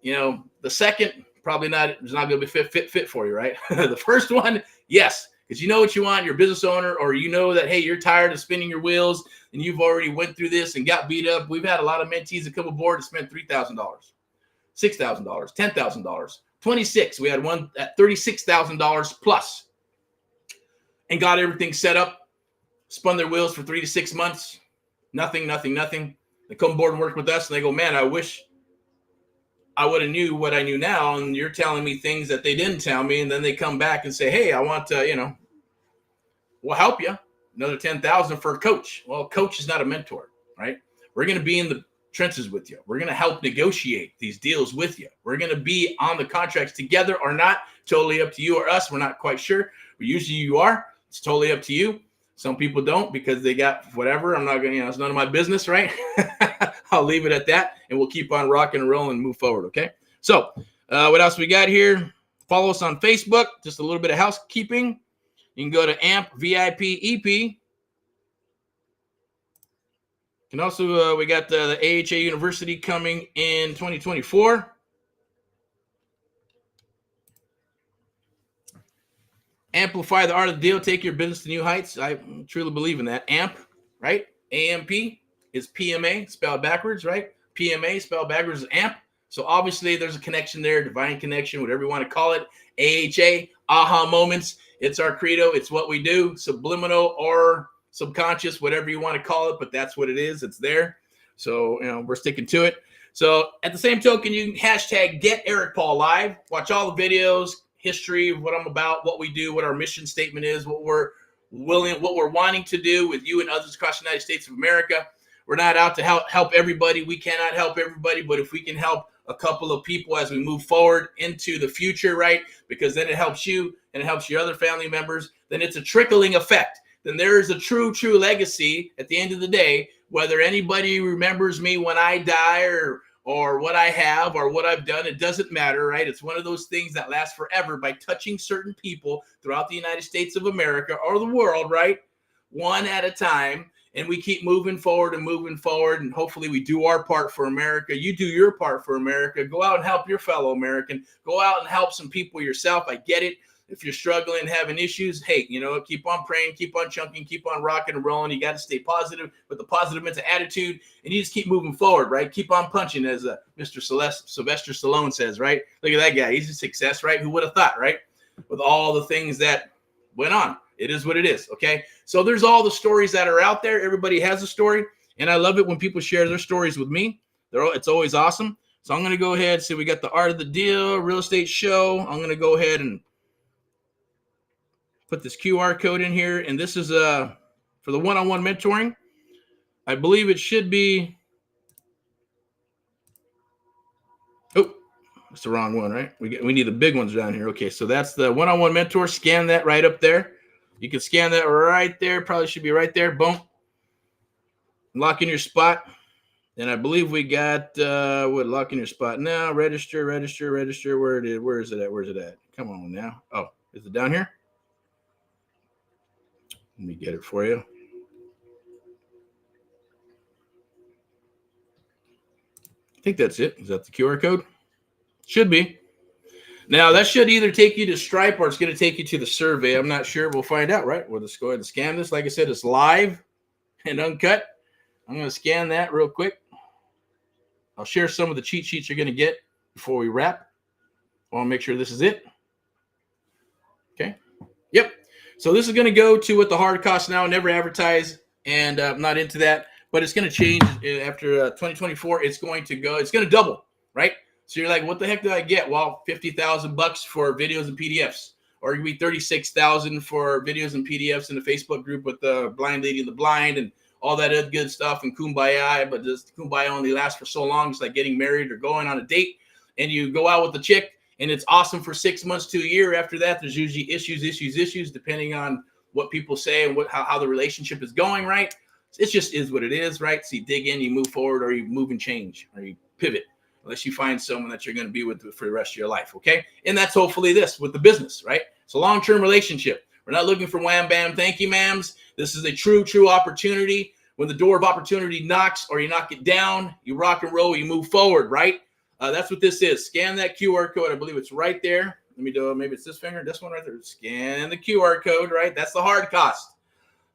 [SPEAKER 1] The second, probably not, is not going to be fit for you, right? The first one, yes, because you know what you want, you're a business owner, or you know that, hey, you're tired of spinning your wheels and you've already went through this and got beat up. We've had a lot of mentees that come aboard and spend $3,000, $6,000, $10,000, 26. We had one at $36,000 plus and got everything set up, spun their wheels for 3 to 6 months. Nothing. They come aboard and work with us, and they go, man, I wish I would have knew what I knew now, and you're telling me things that they didn't tell me. And then they come back and say, hey, I want to, we'll help you. Another $10,000 for a coach. Well, a coach is not a mentor, right? We're going to be in the trenches with you. We're going to help negotiate these deals with you. We're going to be on the contracts together or not. Totally up to you or us. We're not quite sure. But usually you are. It's totally up to you. Some people don't because they got whatever. I'm not going to, it's none of my business, right? I'll leave it at that, and we'll keep on rocking and rolling and move forward, okay? So what else we got here? Follow us on Facebook. Just a little bit of housekeeping. You can go to AMP VIP EP. And also, we got the AHA University coming in 2024. Amplify the art of the deal. Take your business to new heights. I truly believe in that. AMP, right? AMP is PMA, spelled backwards, right? PMA, spelled backwards, is AMP. So obviously, there's a connection there, divine connection, whatever you want to call it. AHA, aha moments. It's our credo. It's what we do. Subliminal or subconscious, whatever you want to call it, but that's what it is. It's there. So, we're sticking to it. So at the same token, you can hashtag get Erick Paul live. Watch all the videos, history of what I'm about, what we do, what our mission statement is, what we're wanting to do with you and others across the United States of America. We're not out to help everybody. We cannot help everybody, but if we can help a couple of people as we move forward into the future, right? Because then it helps you and it helps your other family members. Then it's a trickling effect. Then there is a true legacy at the end of the day, whether anybody remembers me when I die or what I have or what I've done, it doesn't matter, right? It's one of those things that lasts forever by touching certain people throughout the United States of America or the world, right? One at a time. And we keep moving forward, and hopefully we do our part for America. You do your part for America. Go out and help your fellow American. Go out and help some people yourself. I get it. If you're struggling, having issues, hey, keep on praying, keep on chunking, keep on rocking and rolling. You got to stay positive with the positive mental attitude, and you just keep moving forward, right? Keep on punching, as Mr. Sylvester Stallone says, right? Look at that guy. He's a success, right? Who would have thought, right? With all the things that went on. It is what it is, okay? So there's all the stories that are out there. Everybody has a story, and I love it when people share their stories with me. It's always awesome. So I'm going to go ahead. So we got the art of the deal, real estate show. I'm going to go ahead and put this QR code in here, and this is for the one-on-one mentoring. I believe it should be. Oh, that's the wrong one, right? We need the big ones down here. Okay, so that's the one-on-one mentor. Scan that right up there. You can scan that right there. Probably should be right there. Boom. Lock in your spot. And I believe we got lock in your spot now. Register. Where is it at? Come on now. Oh, is it down here? Let me get it for you. I think that's it. Is that the QR code? Should be. Now, that should either take you to Stripe or it's going to take you to the survey. I'm not sure. We'll find out, right? We'll just go ahead and scan this. Like I said, it's live and uncut. I'm going to scan that real quick. I'll share some of the cheat sheets you're going to get before we wrap. I want to make sure this is it. Okay. Yep. So this is going to go to what the hard costs now. Never advertise, and I'm not into that. But it's going to change after 2024. It's going to double, right? So you're like, what the heck did I get? Well, $50,000 for videos and PDFs, or it could be $36,000 for videos and PDFs in the Facebook group with the blind lady and the blind and all that other good stuff and kumbaya. But this kumbaya only lasts for so long. It's like getting married or going on a date, and you go out with the chick, and it's awesome for 6 months to a year. After that, there's usually issues, depending on what people say and how the relationship is going, right? It just is what it is, right? So you dig in, you move forward, or you move and change, or you pivot. Unless you find someone that you're going to be with for the rest of your life, okay? And that's hopefully this with the business, right? It's a long-term relationship. We're not looking for wham, bam, thank you, ma'ams. This is a true opportunity. When the door of opportunity knocks or you knock it down, you rock and roll, you move forward, right? That's what this is. Scan that QR code. I believe it's right there. Let me do it. Maybe it's this finger, this one right there. Scan the QR code, right? That's the hard cost.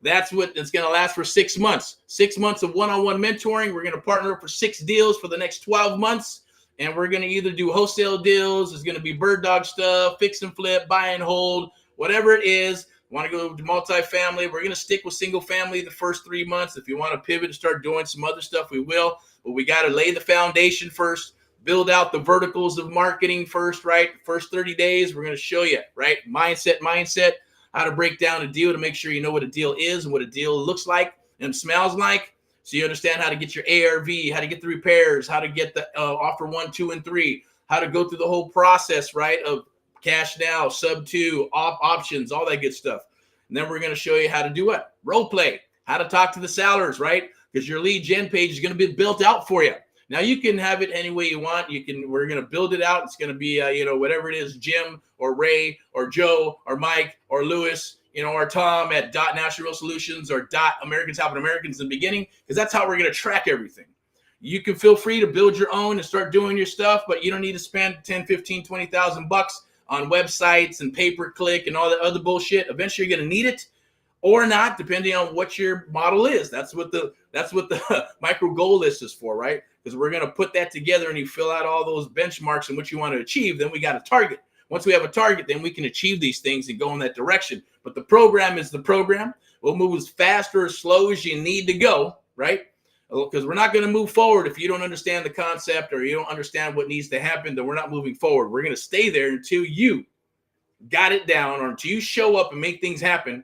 [SPEAKER 1] That's what it's going to last for 6 months. 6 months of one-on-one mentoring. We're going to partner up for 6 deals for the next 12 months. And we're going to either do wholesale deals. It's going to be bird dog stuff, fix and flip, buy and hold, whatever it is. Want to go to multifamily? We're going to stick with single family the first 3 months. If you want to pivot and start doing some other stuff, we will. But we got to lay the foundation first, build out the verticals of marketing first, right? First 30 days, we're going to show you, right? Mindset, how to break down a deal to make sure you know what a deal is and what a deal looks like and smells like. So you understand how to get your ARV, how to get the repairs, how to get the offer 1, 2, and 3, how to go through the whole process, right, of cash now, SUBTO, options, all that good stuff. And then we're going to show you how to do what? Role play, how to talk to the sellers, right? Because your lead gen page is going to be built out for you. Now you can have it any way you want. We're going to build it out. It's going to be, whatever it is, Jim or Ray or Joe or Mike or Lewis, or Tom at National Solutions or Americans Helping Americans in the beginning, because that's how we're going to track everything. You can feel free to build your own and start doing your stuff, but you don't need to spend 10, 15, 20,000 bucks on websites and pay-per-click and all that other bullshit. Eventually you're going to need it or not, depending on what your model is. That's what the micro goal list is for, right? Because we're going to put that together and you fill out all those benchmarks and what you want to achieve. Then we got a target. Once we have a target, then we can achieve these things and go in that direction. But the program is the program. We'll move as fast or as slow as you need to go, right? Because we're not going to move forward if you don't understand the concept or you don't understand what needs to happen. Then we're not moving forward. We're going to stay there until you got it down or until you show up and make things happen.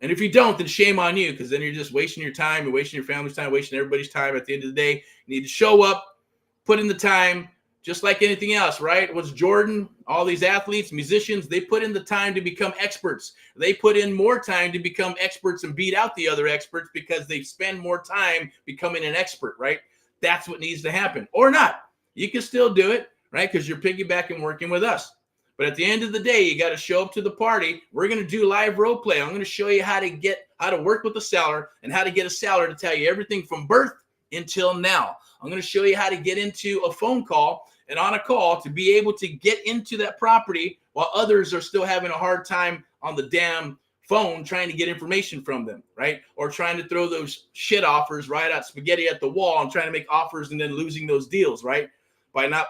[SPEAKER 1] And if you don't, then shame on you, because then you're just wasting your time. You're wasting your family's time, wasting everybody's time. At the end of the day, you need to show up, put in the time, just like anything else, right? What's Jordan, all these athletes, musicians, they put in the time to become experts. They put in more time to become experts and beat out the other experts because they spend more time becoming an expert, right? That's what needs to happen. Or not. You can still do it, right? Because you're piggybacking working with us. But at the end of the day, you got to show up to the party. We're going to do live role play. I'm going to show you how to work with the seller and how to get a seller to tell you everything from birth until now. I'm going to show you how to get into a phone call and on a call to be able to get into that property while others are still having a hard time on the damn phone trying to get information from them, right? Or trying to throw those shit offers right out spaghetti at the wall and trying to make offers and then losing those deals, right? By not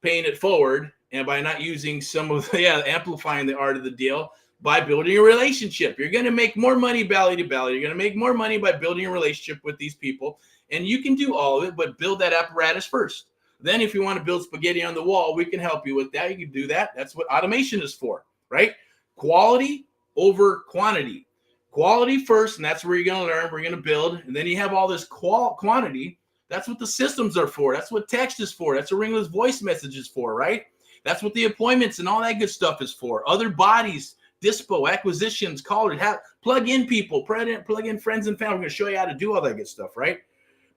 [SPEAKER 1] paying it forward and by not using some of amplifying the art of the deal by building a relationship. You're going to make more money belly to belly. You're going to make more money by building a relationship with these people. And you can do all of it, but build that apparatus first. Then if you want to build spaghetti on the wall, we can help you with that. You can do that. That's what automation is for, right? Quality over quantity. Quality first, and that's where you're going to learn. We're going to build. And then you have all this quantity. That's what the systems are for. That's what text is for. That's what Ringler's voice message is for, right? That's what the appointments and all that good stuff is for. Other bodies, dispo, acquisitions, callers, plug in people, plug in friends and family. We're going to show you how to do all that good stuff, right?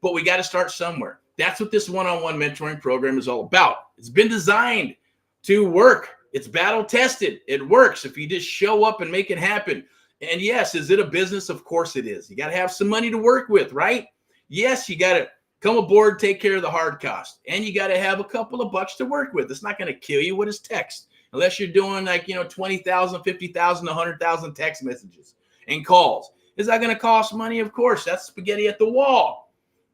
[SPEAKER 1] But we got to start somewhere. That's what this one-on-one mentoring program is all about. It's been designed to work. It's battle tested. It works if you just show up and make it happen. And yes, is it a business? Of course it is. You got to have some money to work with, right? Yes, you got to come aboard, take care of the hard cost. And you got to have a couple of bucks to work with. It's not going to kill you. What is text? Unless you're doing 20,000, 50,000, 100,000 text messages and calls. Is that going to cost money? Of course. That's spaghetti at the wall.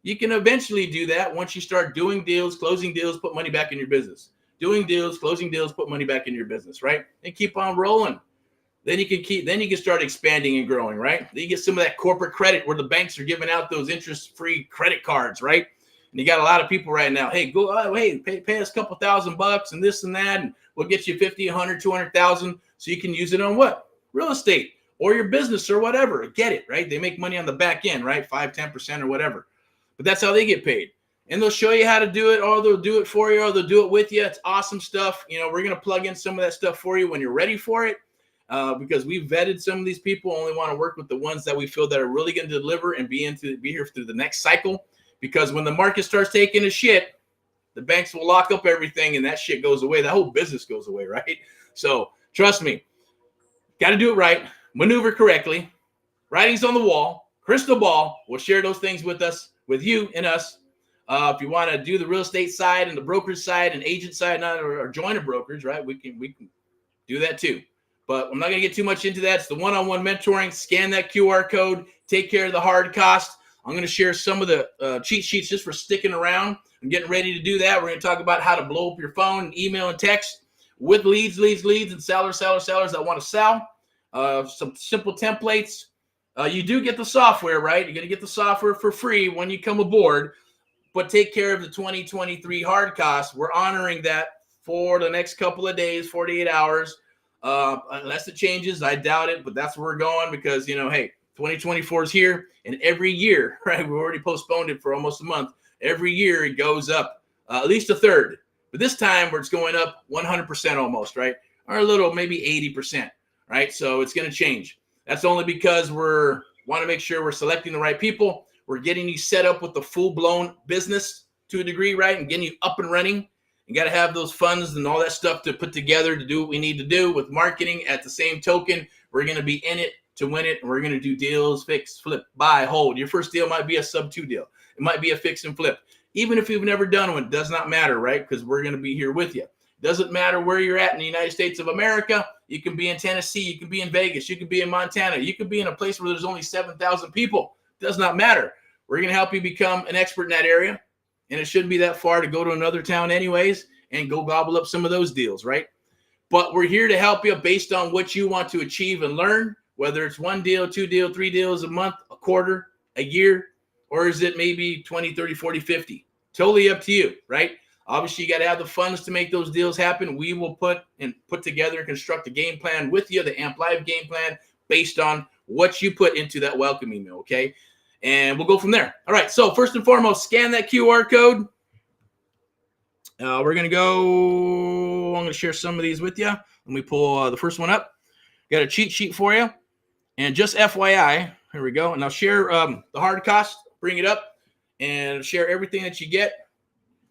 [SPEAKER 1] You can eventually do that once you start doing deals, closing deals, put money back in your business. Doing deals, closing deals, put money back in your business, right? And keep on rolling. Then you can start expanding and growing, right? Then you get some of that corporate credit where the banks are giving out those interest-free credit cards, right? And you got a lot of people right now, hey, pay us a couple $1,000 and this and that, and we'll get you 50, 100, 200,000 so you can use it on what? Real estate or your business or whatever. Get it, right? They make money on the back end, right? 5, 10% or whatever. But that's how they get paid. And they'll show you how to do it, or they'll do it for you, or they'll do it with you. It's awesome stuff. We're going to plug in some of that stuff for you when you're ready for it, because we've vetted some of these people. Only want to work with the ones that we feel that are really going to deliver and be here through the next cycle. Because when the market starts taking a shit, the banks will lock up everything, and that shit goes away. That whole business goes away, right? So trust me, got to do it right, maneuver correctly. Writings on the wall, crystal ball. We'll share those things with you and us. If you want to do the real estate side and the brokerage side and agent side, or join a brokerage, right? We can do that too. But I'm not going to get too much into that. It's the one-on-one mentoring. Scan that QR code. Take care of the hard cost. I'm going to share some of the cheat sheets just for sticking around. I'm getting ready to do that. We're going to talk about how to blow up your phone, email, and text with leads, and sellers that want to sell. some simple templates. You do get the software, right? You're going to get the software for free when you come aboard, but take care of the 2023 hard costs. We're honoring that for the next couple of days, 48 hours. Unless it changes, I doubt it, but that's where we're going because, hey, 2024 is here, and every year, right? We've already postponed it for almost a month. Every year it goes up at least a third. But this time it's going up 100% almost, right? Or a little, maybe 80%, right? So it's going to change. That's only because want to make sure we're selecting the right people. We're getting you set up with the full-blown business to a degree, right? And getting you up and running. You got to have those funds and all that stuff to put together to do what we need to do with marketing. At the same token, we're going to be in it to win it. And we're going to do deals, fix, flip, buy, hold. Your first deal might be a sub-2 deal. It might be a fix and flip. Even if you've never done one, it does not matter, right? Because we're going to be here with you. Doesn't matter where you're at in the United States of America. You can be in Tennessee. You can be in Vegas. You can be in Montana. You can be in a place where there's only 7,000 people. It does not matter. We're going to help you become an expert in that area. And it shouldn't be that far to go to another town anyways and go gobble up some of those deals, right? But we're here to help you based on what you want to achieve and learn, whether it's 1 deal, 2 deal, 3 deals a month, a quarter, a year, or is it maybe 20, 30, 40, 50? Totally up to you, right? Obviously, you got to have the funds to make those deals happen. We will put together and construct a game plan with you, the AMP Live game plan, based on what you put into that welcome email, okay? And we'll go from there. All right, so first and foremost, scan that QR code. We're going to go, I'm going to share some of these with you. Let me pull the first one up. Got a cheat sheet for you. And just FYI, here we go. And I'll share the hard cost, bring it up, and share everything that you get.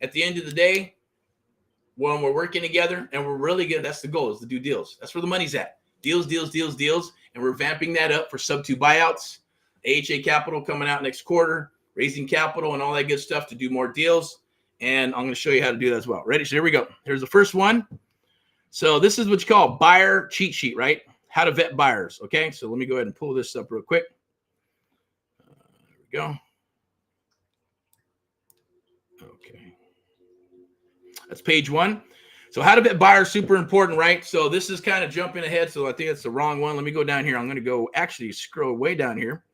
[SPEAKER 1] At the end of the day, when we're working together and we're really good, that's the goal, is to do deals. That's where the money's at. Deals, deals, deals, deals. And we're vamping that up for sub-2 buyouts, AHA capital coming out next quarter, raising capital and all that good stuff to do more deals. And I'm going to show you how to do that as well. Ready? So here we go. Here's the first one. So this is what you call buyer cheat sheet, right? How to vet buyers. Okay. So let me go ahead and pull this up real quick. There we go. Okay. That's page 1. So how to vet buyers, super important, right? So this is kind of jumping ahead. So I think that's the wrong one. Let me go down here. I'm going to go actually scroll way down here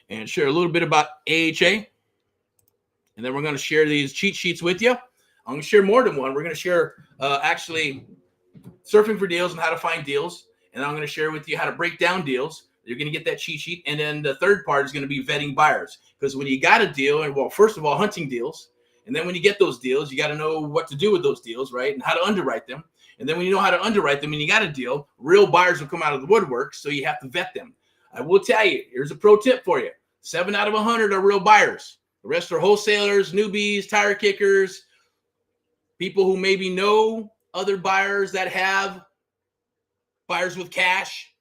[SPEAKER 1] and share a little bit about AHA. And then we're going to share these cheat sheets with you. I'm going to share more than one. We're going to share actually surfing for deals and how to find deals. And I'm going to share with you how to break down deals. You're going to get that cheat sheet. And then the third part is going to be vetting buyers. Because when you got a deal, and well, first of all, hunting deals. And then when you get those deals, you got to know what to do with those deals, right? And how to underwrite them. And then when you know how to underwrite them and you got a deal, real buyers will come out of the woodwork. So you have to vet them. I will tell you, here's a pro tip for you. 7 out of 100 are real buyers. The rest are wholesalers, newbies, tire kickers, people who maybe know other buyers that have buyers with cash.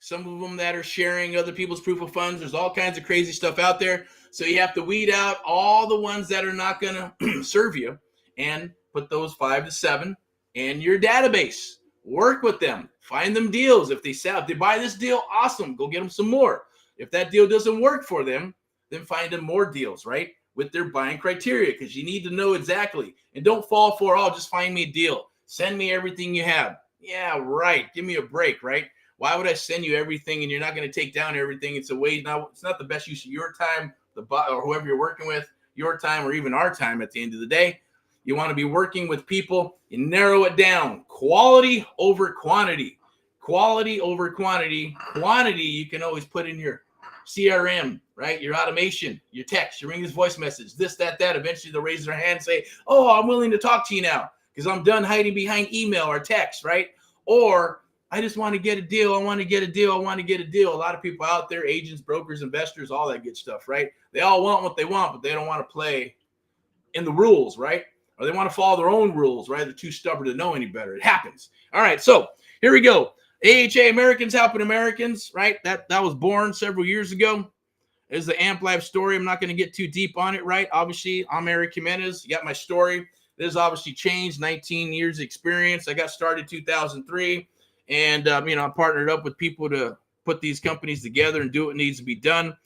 [SPEAKER 1] Some of them that are sharing other people's proof of funds. There's all kinds of crazy stuff out there. So you have to weed out all the ones that are not going to serve you and put those 5 to 7 in your database. Work with them. Find them deals. If they sell, if they buy this deal, awesome. Go get them some more. If that deal doesn't work for them, then find them more deals, right? With their buying criteria, because you need to know exactly. And don't fall for, oh, just find me a deal. Send me everything you have. Yeah, right. Give me a break, right? Why would I send you everything and you're not going to take down everything? It's a waste. Now, it's not the best use of your time, or whoever you're working with, your time, or even our time at the end of the day. You want to be working with people. You narrow it down. Quality over quantity. Quality over quantity. Quantity you can always put in your CRM, right? Your automation, your text, your ring this voice message, this, that. Eventually they'll raise their hand and say, oh, I'm willing to talk to you now because I'm done hiding behind email or text, right? Or I just want to get a deal. I want to get a deal. I want to get a deal. A lot of people out there, agents, brokers, investors, all that good stuff, right? They all want what they want, but they don't want to play in the rules, right? Or they want to follow their own rules, right? They're too stubborn to know any better. It happens. All right, so here we go. AHA, Americans Helping Americans, right? That was born several years ago. There's the AMP Live story. I'm not going to get too deep on it, right? Obviously, I'm Erick Jimenez. You got my story. This has obviously changed. 19 years experience. I got started 2003. And, I partnered up with people to put these companies together and do what needs to be done.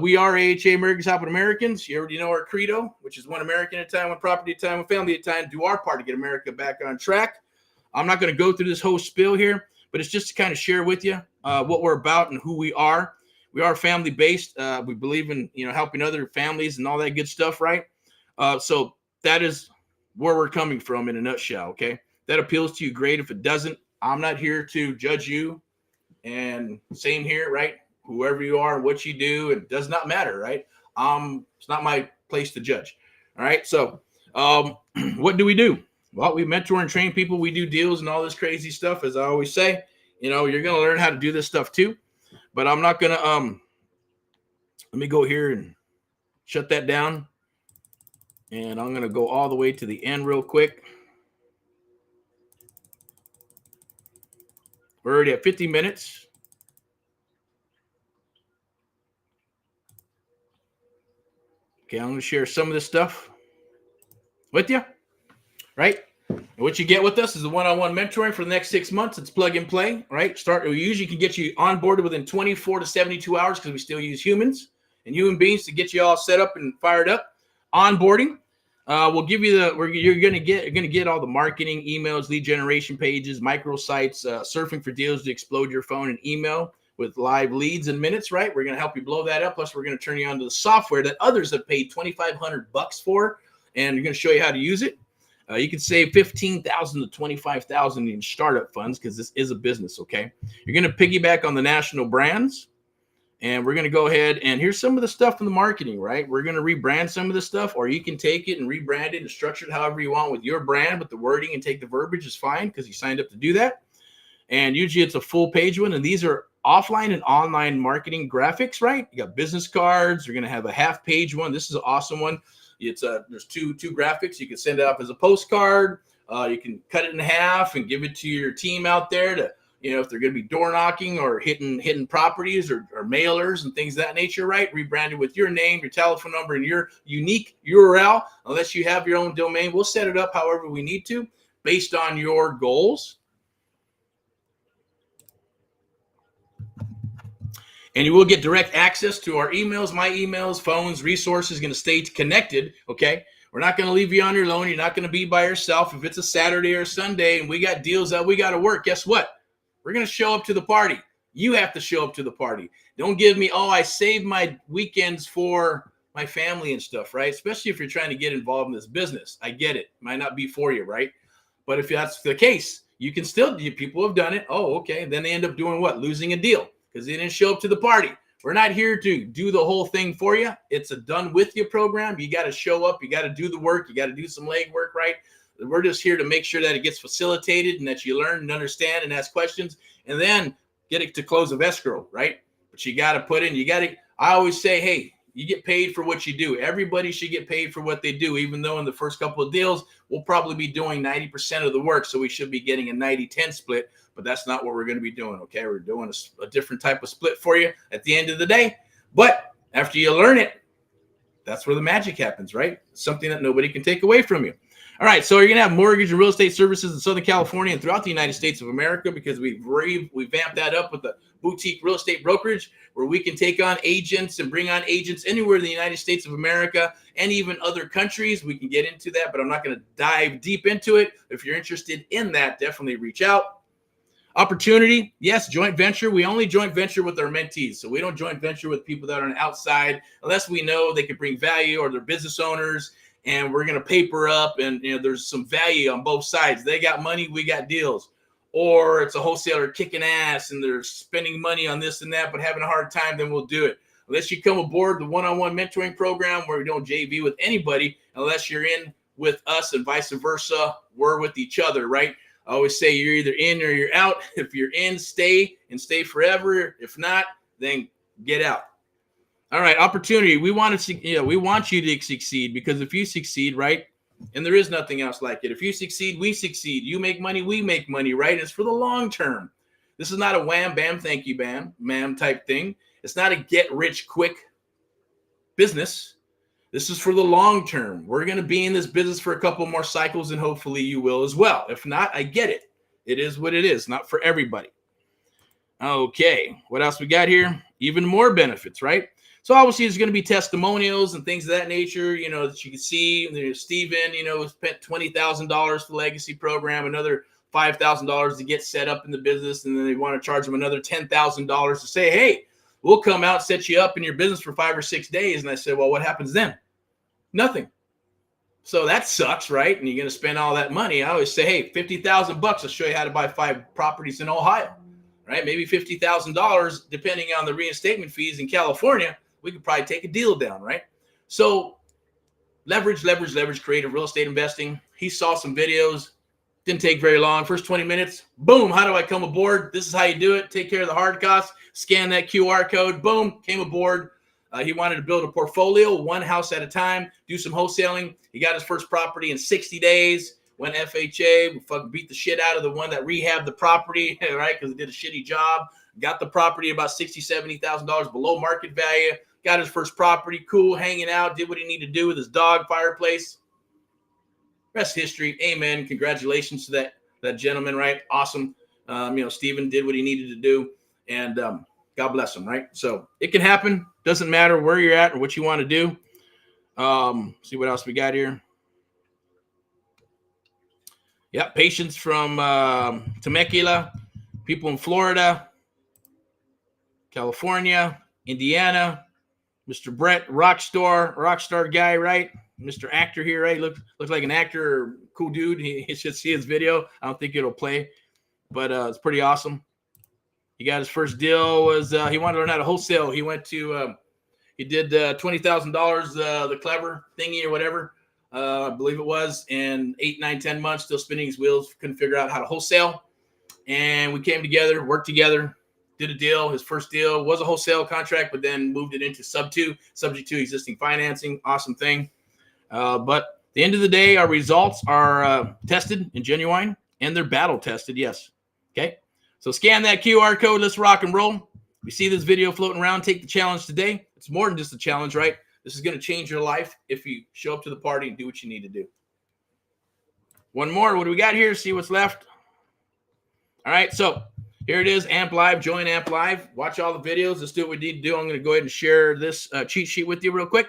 [SPEAKER 1] We are AHA, Americans Helping Americans. You already know our credo, which is one American at a time, one property at a time, one family at a time. Do our part to get America back on track. I'm not going to go through this whole spiel here, but it's just to kind of share with you what we're about and who we are. We are family based. We believe in helping other families and all that good stuff, right? So that is where we're coming from in a nutshell. Okay, that appeals to you, great. If it doesn't, I'm not here to judge you. And same here, right? Whoever you are, what you do, it does not matter, right? It's not my place to judge. All right. So, what do we do? Well, we mentor and train people. We do deals and all this crazy stuff. As I always say, you're going to learn how to do this stuff too. But I'm not going to, let me go here and shut that down. And I'm going to go all the way to the end real quick. We're already at 50 minutes. Okay, I'm going to share some of this stuff with you, right? And what you get with us is the one-on-one mentoring for the next 6 months. It's plug and play, right? We usually can get you onboarded within 24 to 72 hours because we still use humans and human beings to get you all set up and fired up. Onboarding, we'll give you you're going to get all the marketing, emails, lead generation pages, microsites, surfing for deals to explode your phone and email with live leads in minutes, right? We're going to help you blow that up. Plus, we're going to turn you on to the software that others have paid $2,500 for, and we're going to show you how to use it. You can save $15,000 to $25,000 in startup funds because this is a business, okay? You're going to piggyback on the national brands, and we're going to go ahead and here's some of the stuff in the marketing, right? We're going to rebrand some of the stuff, or you can take it and rebrand it and structure it however you want with your brand, but the wording and take the verbiage is fine because you signed up to do that. And usually it's a full page one, and these are offline and online marketing graphics, right? You got business cards. You're going to have a half page one. This is an awesome one. It's there's two graphics. You can send it off as a postcard. You can cut it in half and give it to your team out there to, if they're going to be door knocking or hitting properties or mailers and things of that nature, right? Rebranded with your name, your telephone number, and your unique URL. Unless you have your own domain, we'll set it up however we need to based on your goals. And you will get direct access to our emails, my emails, phones, resources, going to stay connected, okay? We're not going to leave you on your own. You're not going to be by yourself. If it's a Saturday or a Sunday and we got deals that we got to work, guess what? We're going to show up to the party. You have to show up to the party. Don't give me, I saved my weekends for my family and stuff, right? Especially if you're trying to get involved in this business. I get it. Might not be for you, right? But if that's the case, you can still, people have done it. Oh, okay. And then they end up doing what? Losing a deal. Because they didn't show up to the party. We're not here to do the whole thing for you. It's a done with you program. You got to show up. You got to do the work. You got to do some leg work, right? We're just here to make sure that it gets facilitated and that you learn and understand and ask questions and then get it to close of escrow, right? But you got to put in, I always say, hey, you get paid for what you do. Everybody should get paid for what they do, even though in the first couple of deals, we'll probably be doing 90% of the work. So we should be getting a 90-10 split. But that's not what we're going to be doing, okay? We're doing a different type of split for you at the end of the day. But after you learn it, that's where the magic happens, right? Something that nobody can take away from you. All right, so you're going to have mortgage and real estate services in Southern California and throughout the United States of America because we vamped that up with the boutique real estate brokerage where we can take on agents and bring on agents anywhere in the United States of America and even other countries. We can get into that, but I'm not going to dive deep into it. If you're interested in that, definitely reach out. Opportunity, yes, joint venture. We only joint venture with our mentees. So we don't joint venture with people that are on the outside unless we know they can bring value or they're business owners and we're going to paper up and there's some value on both sides. They got money, we got deals. Or it's a wholesaler kicking ass and they're spending money on this and that but having a hard time, then we'll do it. Unless you come aboard the one-on-one mentoring program where we don't JV with anybody, unless you're in with us and vice versa, we're with each other, right? I always say you're either in or you're out. If you're in, stay and stay forever. If not, then get out. All right, opportunity. We want you to succeed because if you succeed, right, and there is nothing else like it. If you succeed, we succeed. You make money, we make money, right? It's for the long term. This is not a wham, bam, thank you, bam, ma'am type thing. It's not a get rich quick business. This is for the long term. We're going to be in this business for a couple more cycles, and hopefully you will as well. If not, I get it. It is what it is, not for everybody. Okay, what else we got here? Even more benefits, right? So obviously there's going to be testimonials and things of that nature, that you can see. There's Steven, spent $20,000 for the legacy program. Another $5,000 to get set up in the business, and then they want to charge them another $10,000 to say, hey, we'll come out, set you up in your business for 5 or 6 days. And I said, well, what happens then? Nothing. So that sucks, right? And you're going to spend all that money. I always say, hey, $50,000 bucks. I'll show you how to buy 5 properties in Ohio, right? Maybe $50,000, depending on the reinstatement fees in California, we could probably take a deal down, right? So leverage, creative real estate investing. He saw some videos. Didn't take very long. First 20 minutes, boom, how do I come aboard? This is how you do it. Take care of the hard costs. Scan that QR code. Boom, came aboard. He wanted to build a portfolio, 1 house at a time, do some wholesaling. He got his first property in 60 days. Went FHA. We fucking beat the shit out of the one that rehabbed the property, right? Because it did a shitty job. Got the property about $60,000, $70,000 below market value. Got his first property. Cool, hanging out. Did what he needed to do with his dog, fireplace. Rest history. Amen. Congratulations to that gentleman, right? Awesome. Steven did what he needed to do, and God bless him, right? So it can happen. Doesn't matter where you're at or what you want to do. See what else we got here. Yeah, patients from Temecula, people in Florida, California, Indiana, Mr. Brett, rockstar guy, right? Mr. Actor here, right? Looks like an actor, cool dude. He should see his video. I don't think it'll play, but it's pretty awesome. He got his first deal was he wanted to learn how to wholesale. He went to he did $20,000 the clever thingy or whatever, I believe it was, in 8, 9, 10 months, still spinning his wheels, couldn't figure out how to wholesale. And we came together, worked together, did a deal. His first deal was a wholesale contract, but then moved it into SUBTO, subject to existing financing. Awesome thing. But at the end of the day, our results are tested and genuine, and they're battle tested. Yes. Okay. So scan that QR code. Let's rock and roll. We see this video floating around. Take the challenge today. It's more than just a challenge, right? This is going to change your life if you show up to the party and do what you need to do. One more. What do we got here? See what's left. All right. So here it is. Amp Live. Join Amp Live. Watch all the videos. Let's do what we need to do. I'm going to go ahead and share this cheat sheet with you real quick.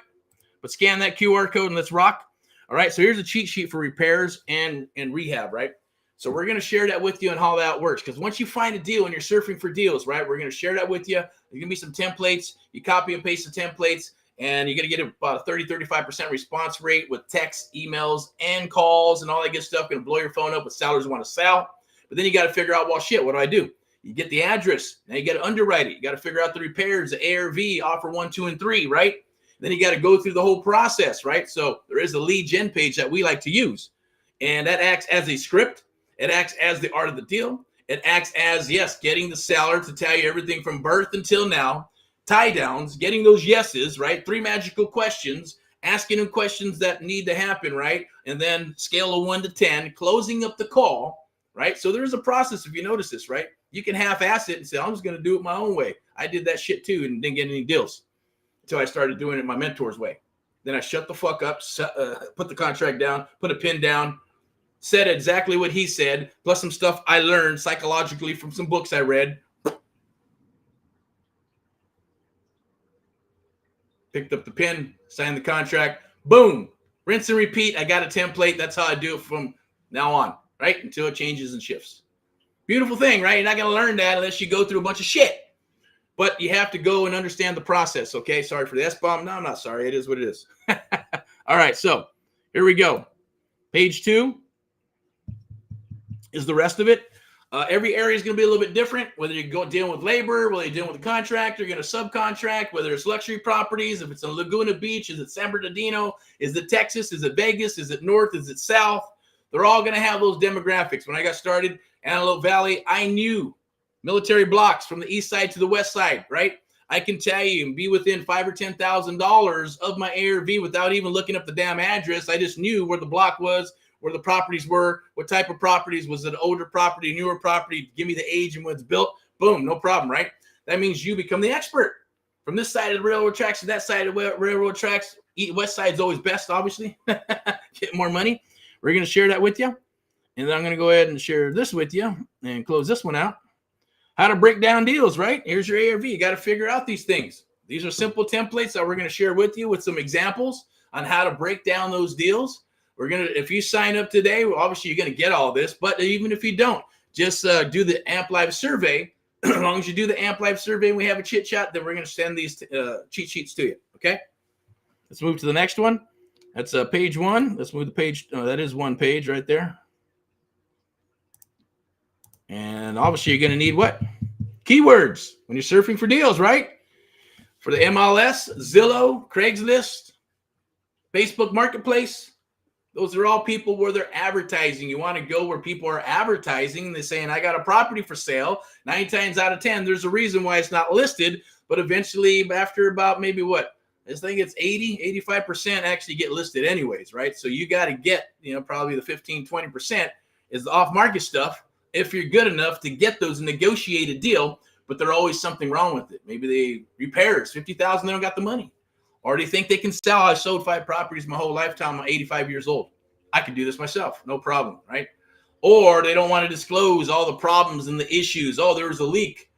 [SPEAKER 1] But scan that QR code and let's rock. All right. So here's a cheat sheet for repairs and rehab, right? So we're going to share that with you and how that works. Because once you find a deal and you're surfing for deals, right, we're going to share that with you. There's going to be some templates. You copy and paste the templates, and you're going to get about a 30-35% response rate with texts, emails, and calls and all that good stuff. Going to blow your phone up with sellers who want to sell. But then you got to figure out, well, shit, what do I do? You get the address. Now you got to underwrite it. You got to figure out the repairs, the ARV, offer 1, 2, and 3, right? Then you got to go through the whole process, right? So there is a lead gen page that we like to use, and that acts as a script. It acts as the art of the deal. It acts as, yes, getting the seller to tell you everything from birth until now, tie downs, getting those yeses, right? 3 magical questions, asking them questions that need to happen, right? And then scale of 1 to 10, closing up the call, right? So there's a process, if you notice this, right? You can half-ass it and say, I'm just going to do it my own way. I did that shit too and didn't get any deals until I started doing it my mentor's way. Then I shut the fuck up, put the contract down, put a pin down, said exactly what he said, plus some stuff I learned psychologically from some books I read. Picked up the pen, signed the contract, boom, rinse and repeat. I got a template. That's how I do it from now on, right? Until it changes and shifts. Beautiful thing, right? You're not going to learn that unless you go through a bunch of shit. But you have to go and understand the process, okay? Sorry for the S-bomb. No, I'm not sorry. It is what it is. All right, so here we go. Page 2. Is the rest of it. Every area is going to be a little bit different, whether you're dealing with labor, whether you're dealing with a contractor, you're going to subcontract, whether it's luxury properties, if it's in Laguna Beach, is it San Bernardino, is it Texas, is it Vegas, is it North, is it South? They're all going to have those demographics. When I got started, Antelope Valley, I knew military blocks from the east side to the west side, right? I can tell you and be within $5,000 or $10,000 of my ARV without even looking up the damn address. I just knew where the block was, where the properties were, what type of properties. Was it an older property, newer property? Give me the age and when it's built. Boom, no problem, right? That means you become the expert. From this side of the railroad tracks to that side of the railroad tracks, west side is always best, obviously. Get more money. We're going to share that with you. And then I'm going to go ahead and share this with you and close this one out. How to break down deals, right? Here's your ARV. You got to figure out these things. These are simple templates that we're going to share with you with some examples on how to break down those deals. If you sign up today, well, obviously you're gonna get all this. But even if you don't, just do the Amp Live survey. As long as you do the Amp Live survey and we have a chit chat, then we're gonna send these cheat sheets to you. Okay. Let's move to the next one. That's page 1. Let's move the page. Oh, that is one page right there. And obviously you're going to need what? Keywords when you're surfing for deals, right? For the MLS, Zillow, Craigslist, Facebook Marketplace. Those are all people where they're advertising. You want to go where people are advertising. They're saying, I got a property for sale. 9 times out of 10, there's a reason why it's not listed. But eventually, after about maybe what? I think it's 85% actually get listed anyways, right? So you got to get, probably the 15, 20% is the off-market stuff. If you're good enough to get those negotiated deal, but there's always something wrong with it. Maybe they repairs, $50,000, they don't got the money. Or they think they can sell. I sold 5 properties my whole lifetime. I'm 85 years old. I can do this myself. No problem, right? Or they don't want to disclose all the problems and the issues. Oh, there was a leak,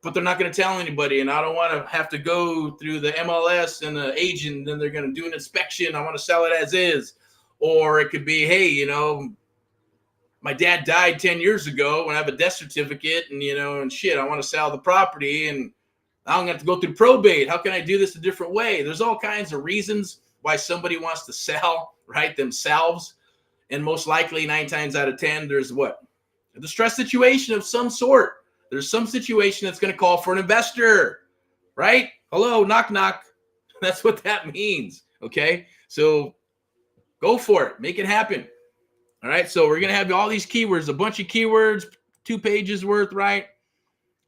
[SPEAKER 1] but they're not going to tell anybody. And I don't want to have to go through the MLS and the agent. Then they're going to do an inspection. I want to sell it as is. Or it could be, hey, my dad died 10 years ago and I have a death certificate and, and shit, I want to sell the property and I'm going to have to go through probate. How can I do this a different way? There's all kinds of reasons why somebody wants to sell, right, themselves. And most likely 9 times out of 10, there's what? A distress situation of some sort. There's some situation that's going to call for an investor, right? Hello, knock, knock. That's what that means, okay? So go for it. Make it happen. All right, so we're going to have all these keywords, a bunch of keywords, 2 pages worth, right?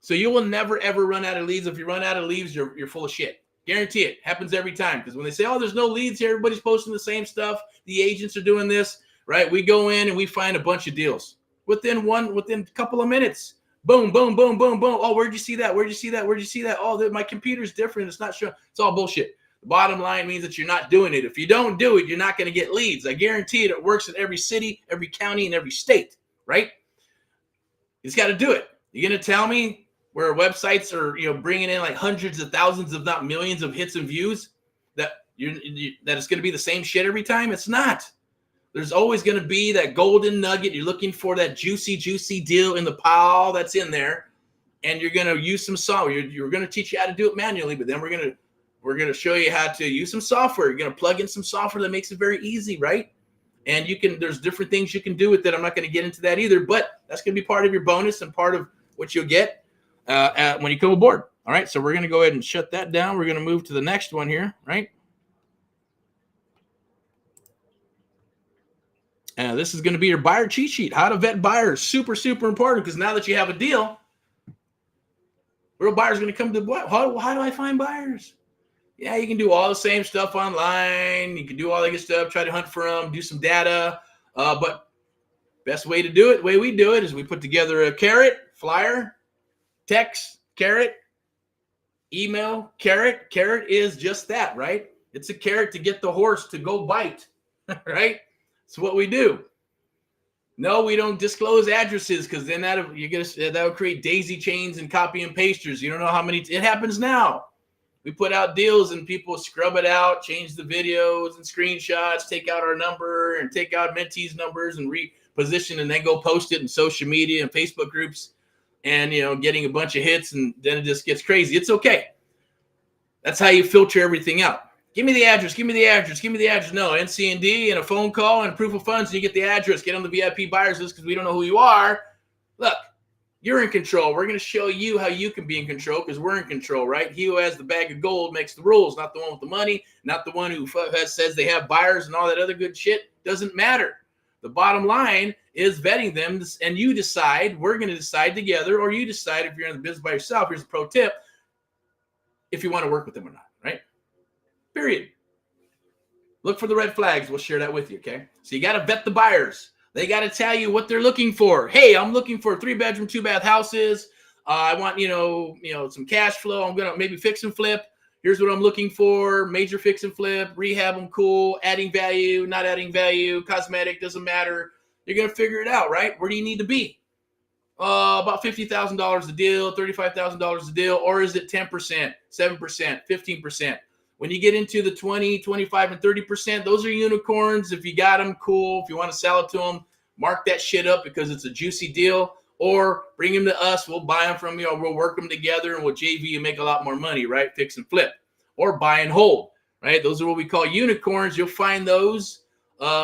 [SPEAKER 1] So you will never, ever run out of leads. If you run out of leads, you're full of shit. Guarantee it. Happens every time. Because when they say, oh, there's no leads here, everybody's posting the same stuff, the agents are doing this, right? We go in and we find a bunch of deals. Within a couple of minutes, boom, boom, boom, boom, boom. Oh, where'd you see that? Where'd you see that? Where'd you see that? Oh, my computer's different. It's not showing. It's all bullshit. The bottom line means that you're not doing it. If you don't do it, you're not going to get leads. I guarantee it works in every city, every county, and every state, right? You just got to do it. You're going to tell me where websites are, bringing in like hundreds of thousands, if not millions of hits and views, that it's going to be the same shit every time? It's not. There's always going to be that golden nugget. You're looking for that juicy, juicy deal in the pile that's in there, and you're going to use some software. You're going to teach you how to do it manually, but then we're going to show you how to use some software. You're going to plug in some software that makes it very easy, right? And there's different things you can do with it. I'm not going to get into that either, but that's going to be part of your bonus and part of what you'll get when you come aboard. All right, so we're going to go ahead and shut that down. We're going to move to the next one here, right? This is going to be your buyer cheat sheet. How to vet buyers. Super, super important, because now that you have a deal, real buyers are going to come to what? How do I find buyers? Yeah, you can do all the same stuff online. You can do all that good stuff, try to hunt for them, do some data. But best way to do it, the way we do it, is we put together a carrot, flyer, text, carrot, email, carrot. Carrot is just that, right? It's a carrot to get the horse to go bite, right? It's what we do. No, we don't disclose addresses, because then that would create daisy chains and copy and pasters. You don't know how many. It happens now. We put out deals and people scrub it out, change the videos and screenshots, take out our number and take out Mentee's numbers and reposition, and then go post it in social media and Facebook groups, and getting a bunch of hits, and then it just gets crazy. It's okay. That's how you filter everything out. Give me the address. Give me the address. Give me the address. No, NC&D and a phone call and proof of funds, and you get the address. Get on the VIP buyers list, because we don't know who you are. Look, you're in control. We're going to show you how you can be in control, because we're in control, right? He who has the bag of gold makes the rules, not the one with the money, not the one who says they have buyers and all that other good shit. Doesn't matter. The bottom line is vetting them, and you decide. We're going to decide together, or you decide if you're in the business by yourself. Here's a pro tip: if you want to work with them or not, right? Period. Look for the red flags. We'll share that with you, okay? So you got to vet the buyers. They got to tell you what they're looking for. Hey, I'm looking for 3-bedroom, 2-bath houses. I want, some cash flow. I'm going to maybe fix and flip. Here's what I'm looking for. Major fix and flip, rehab them, cool, adding value, not adding value, cosmetic, doesn't matter. You're going to figure it out, right? Where do you need to be? About $50,000 a deal, $35,000 a deal, or is it 10%, 7%, 15%? When you get into the 20, 25, and 30%, those are unicorns. If you got them, cool. If you want to sell it to them, mark that shit up because it's a juicy deal. Or bring them to us. We'll buy them from you, or we'll work them together, and we'll JV and make a lot more money, right? Fix and flip. Or buy and hold, right? Those are what we call unicorns. You'll find those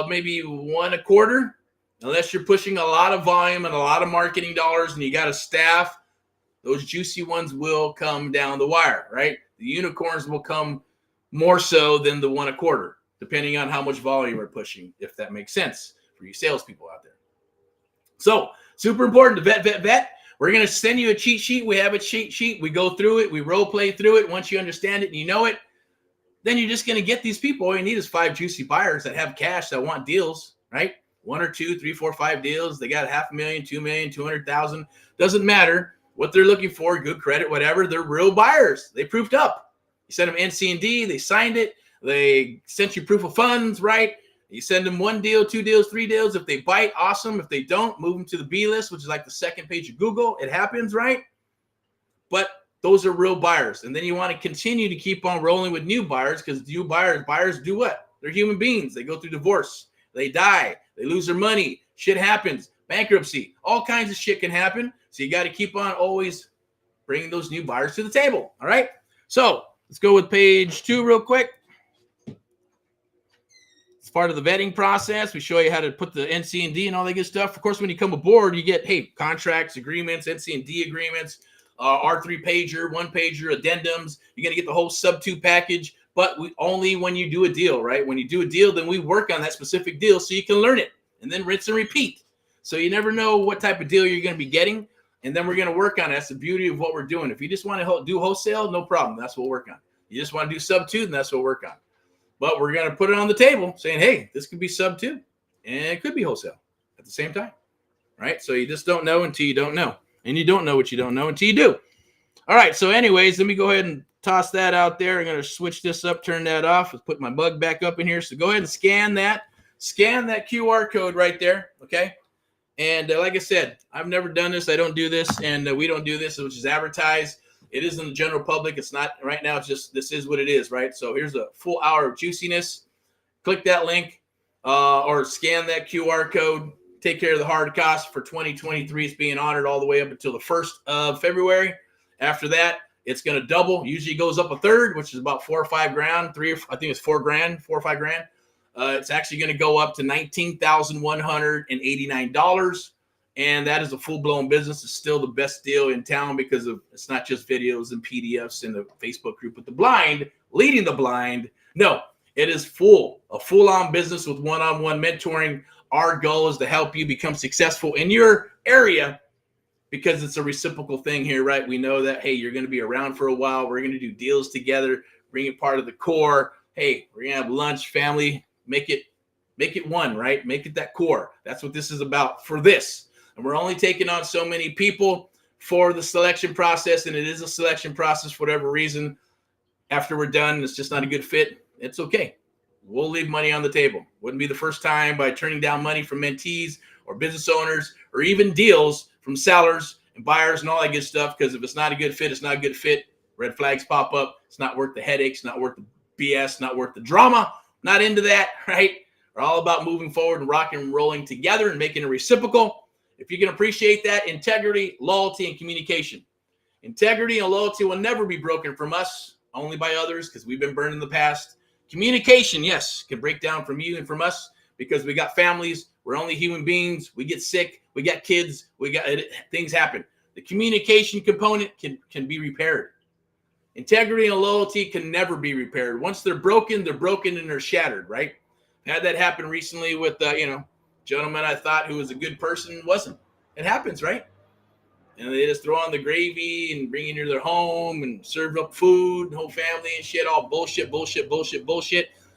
[SPEAKER 1] maybe one a quarter, unless you're pushing a lot of volume and a lot of marketing dollars and you got a staff. Those juicy ones will come down the wire, right? The unicorns will come more so than the one a quarter, depending on how much volume we're pushing, if that makes sense for you salespeople out there. So, super important to vet. We're going to send you a cheat sheet. We have a cheat sheet. We go through it. We role play through it. Once you understand it and you know it, then you're just going to get these people. All you need is 5 juicy buyers that have cash that want deals, right? 1 or 2, 3, 4, 5 deals. They got $500,000, $2 million, 200,000. Doesn't matter what they're looking for, good credit, whatever. They're real buyers. They proofed up. You sent them NC&D. They signed it. They sent you proof of funds, right? You send them 1 deal, 2 deals, 3 deals. If they bite, awesome. If they don't, move them to the B list, which is like the second page of Google. It happens, right? But those are real buyers. And then you want to continue to keep on rolling with new buyers, because new buyers do what? They're human beings. They go through divorce. They die. They lose their money. Shit happens. Bankruptcy. All kinds of shit can happen. So you got to keep on always bringing those new buyers to the table. All right? So let's go with page 2 real quick. It's part of the vetting process. We show you how to put the NC&D and all that good stuff. Of course, when you come aboard, you get, hey, contracts, agreements, NC&D agreements, R3 pager, 1 pager, addendums. You're going to get the whole SUBTO package, but only when you do a deal, right? When you do a deal, then we work on that specific deal so you can learn it and then rinse and repeat. So you never know what type of deal you're going to be getting, and then we're going to work on it. That's the beauty of what we're doing. If you just want to do wholesale, no problem. That's what we'll work on. You just want to do SUBTO, then that's what we'll work on. But we're going to put it on the table saying, hey, this could be SUBTO, and it could be wholesale at the same time, right? So you just don't know until you don't know. And you don't know what you don't know until you do. All right, so anyways, let me go ahead and toss that out there. I'm going to switch this up, turn that off. Let's put my mug back up in here. So go ahead and scan that. Scan that QR code right there, okay? And like I said, I've never done this. I don't do this, and we don't do this, which is advertised. It is in the general public. It's not right now. It's just this is what it is, right? So here's a full hour of juiciness. Click that link or scan that QR code. Take care of the hard cost for 2023. It's being honored all the way up until the 1st of February. After that, it's going to double. Usually it goes up a third, which is about $4 or $5 grand. I think it's $4 or $5 grand. It's actually going to go up to $19,189. And that is a full-blown business. It's still the best deal in town because it's not just videos and PDFs in the Facebook group with the blind, leading the blind. No, it is a full-on business with one-on-one mentoring. Our goal is to help you become successful in your area because it's a reciprocal thing here, right? We know that, hey, you're going to be around for a while. We're going to do deals together, bring it part of the core. Hey, we're going to have lunch, family, make it one, right? Make it that core. That's what this is about for this. And we're only taking on so many people for the selection process, and it is a selection process for whatever reason. After we're done, it's just not a good fit. It's okay. We'll leave money on the table. Wouldn't be the first time by turning down money from mentees or business owners or even deals from sellers and buyers and all that good stuff, because if it's not a good fit, it's not a good fit. Red flags pop up. It's not worth the headaches, not worth the BS, not worth the drama. Not into that, right? We're all about moving forward and rocking and rolling together and making it reciprocal. If you can appreciate that, integrity, loyalty, and communication. Integrity and loyalty will never be broken from us, only by others, because we've been burned in the past. Communication, yes, can break down from you and from us because we got families. We're only human beings. We get sick. We got kids. Things happen. The communication component can be repaired. Integrity and loyalty can never be repaired. Once they're broken and they're shattered, right? Had that happen recently with, gentleman I thought who was a good person wasn't. It happens, right? And they just throw on the gravy and bring you into their home and serve up food, and whole family and shit, all bullshit,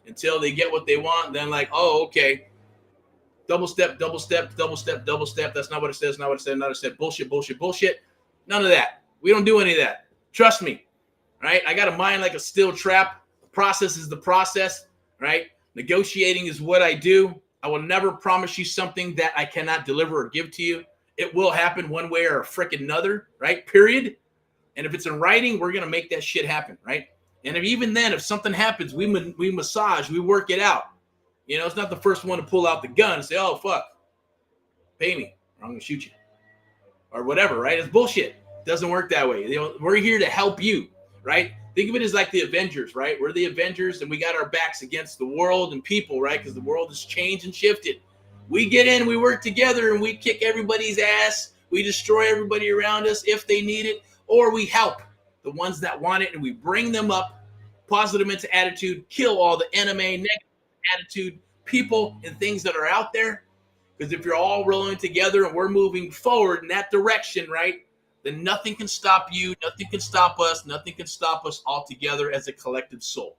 [SPEAKER 1] until they get what they want. And then like, oh, okay. Double step. That's not what it says, not what it said, not what it said. Bullshit. None of that. We don't do any of that. Trust me, right? I got a mind like a steel trap. The process is the process, right? Negotiating is what I do. I will never promise you something that I cannot deliver or give to you. It will happen one way or a frickin' another, right? Period. And if it's in writing, we're going to make that shit happen, right? And even then, if something happens, we massage, we work it out. It's not the first one to pull out the gun and say, oh, fuck, pay me, or I'm going to shoot you, or whatever, right? It's bullshit. It doesn't work that way. We're here to help you, right? Think of it as like the Avengers, right? We're the Avengers, and we got our backs against the world and people, right? Because the world has changed and shifted. We get in, we work together, and we kick everybody's ass. We destroy everybody around us if they need it, or we help the ones that want it, and we bring them up, positive mental attitude, kill all the enemy, negative attitude, people, and things that are out there. Because if you're all rolling together and we're moving forward in that direction, right, then nothing can stop you, nothing can stop us, nothing can stop us all together as a collective soul.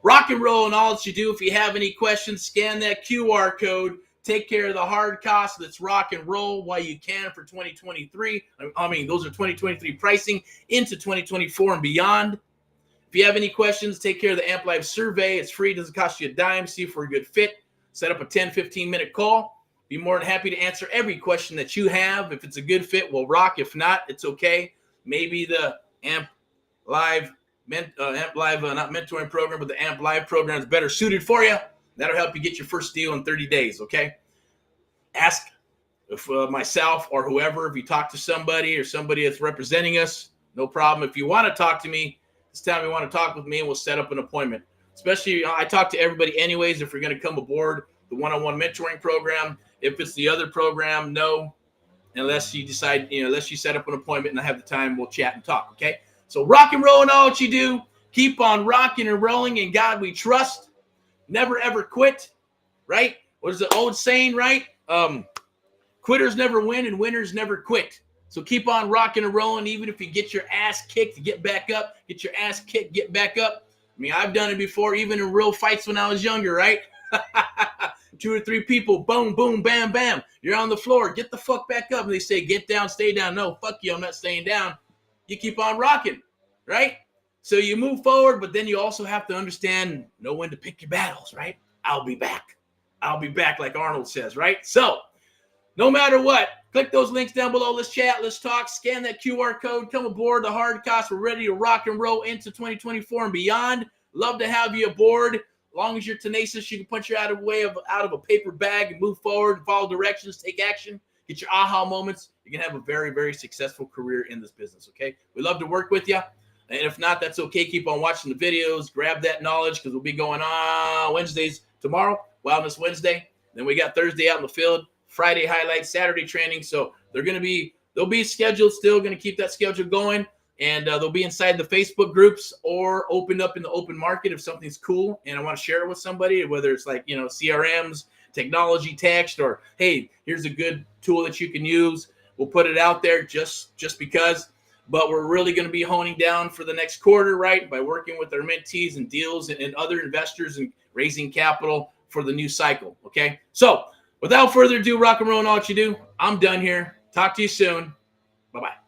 [SPEAKER 1] Rock and roll and all that you do. If you have any questions, scan that QR code. Take care of the hard costs. Let's rock and roll while you can for 2023. I mean, those are 2023 pricing into 2024 and beyond. If you have any questions, take care of the Amp Live survey. It's free. It doesn't cost you a dime. See if we're a good fit. Set up a 10, 15-minute call. Be more than happy to answer every question that you have. If it's a good fit, we'll rock. If not, it's okay. Maybe the Amp Live, not mentoring program, but the Amp Live program is better suited for you. That'll help you get your first deal in 30 days, okay? Ask if myself or whoever, if you talk to somebody or somebody that's representing us, no problem. If you want to talk to me, this time you want to talk with me, and we'll set up an appointment. Especially, I talk to everybody anyways if you're going to come aboard the one-on-one mentoring program. If it's the other program, no. Unless you decide, unless you set up an appointment and I have the time, we'll chat and talk, okay? So rock and roll in all what you do. Keep on rocking and rolling. In God we trust. Never, ever quit, right? What is the old saying, right? Quitters never win and winners never quit. So keep on rocking and rolling. Even if you get your ass kicked, get back up. Get your ass kicked, get back up. I mean, I've done it before, even in real fights when I was younger, right? 2 or 3 people, boom, boom, bam, bam. You're on the floor. Get the fuck back up. And they say, get down, stay down. No, fuck you. I'm not staying down. You keep on rocking, right? So you move forward, but then you also have to understand, know when to pick your battles, right? I'll be back. I'll be back, like Arnold says, right? So no matter what, click those links down below. Let's chat. Let's talk. Scan that QR code. Come aboard the hard costs. We're ready to rock and roll into 2024 and beyond. Love to have you aboard. As long as you're tenacious, you can punch your out of a paper bag and move forward, follow directions, take action, get your aha moments. You can have a very, very successful career in this business, okay? We love to work with you. And if not, that's okay. Keep on watching the videos. Grab that knowledge because we'll be going on Wednesdays tomorrow, Wellness Wednesday. Then we got Thursday out in the field, Friday highlights, Saturday training. So they'll be scheduled still, going to keep that schedule going. And they'll be inside the Facebook groups or opened up in the open market if something's cool and I want to share it with somebody, whether it's like, CRMs, technology, text, or, hey, here's a good tool that you can use. We'll put it out there just because. But we're really going to be honing down for the next quarter, right, by working with our mentees and deals and other investors and raising capital for the new cycle, okay? So without further ado, rock and roll and all what you do. I'm done here. Talk to you soon. Bye-bye.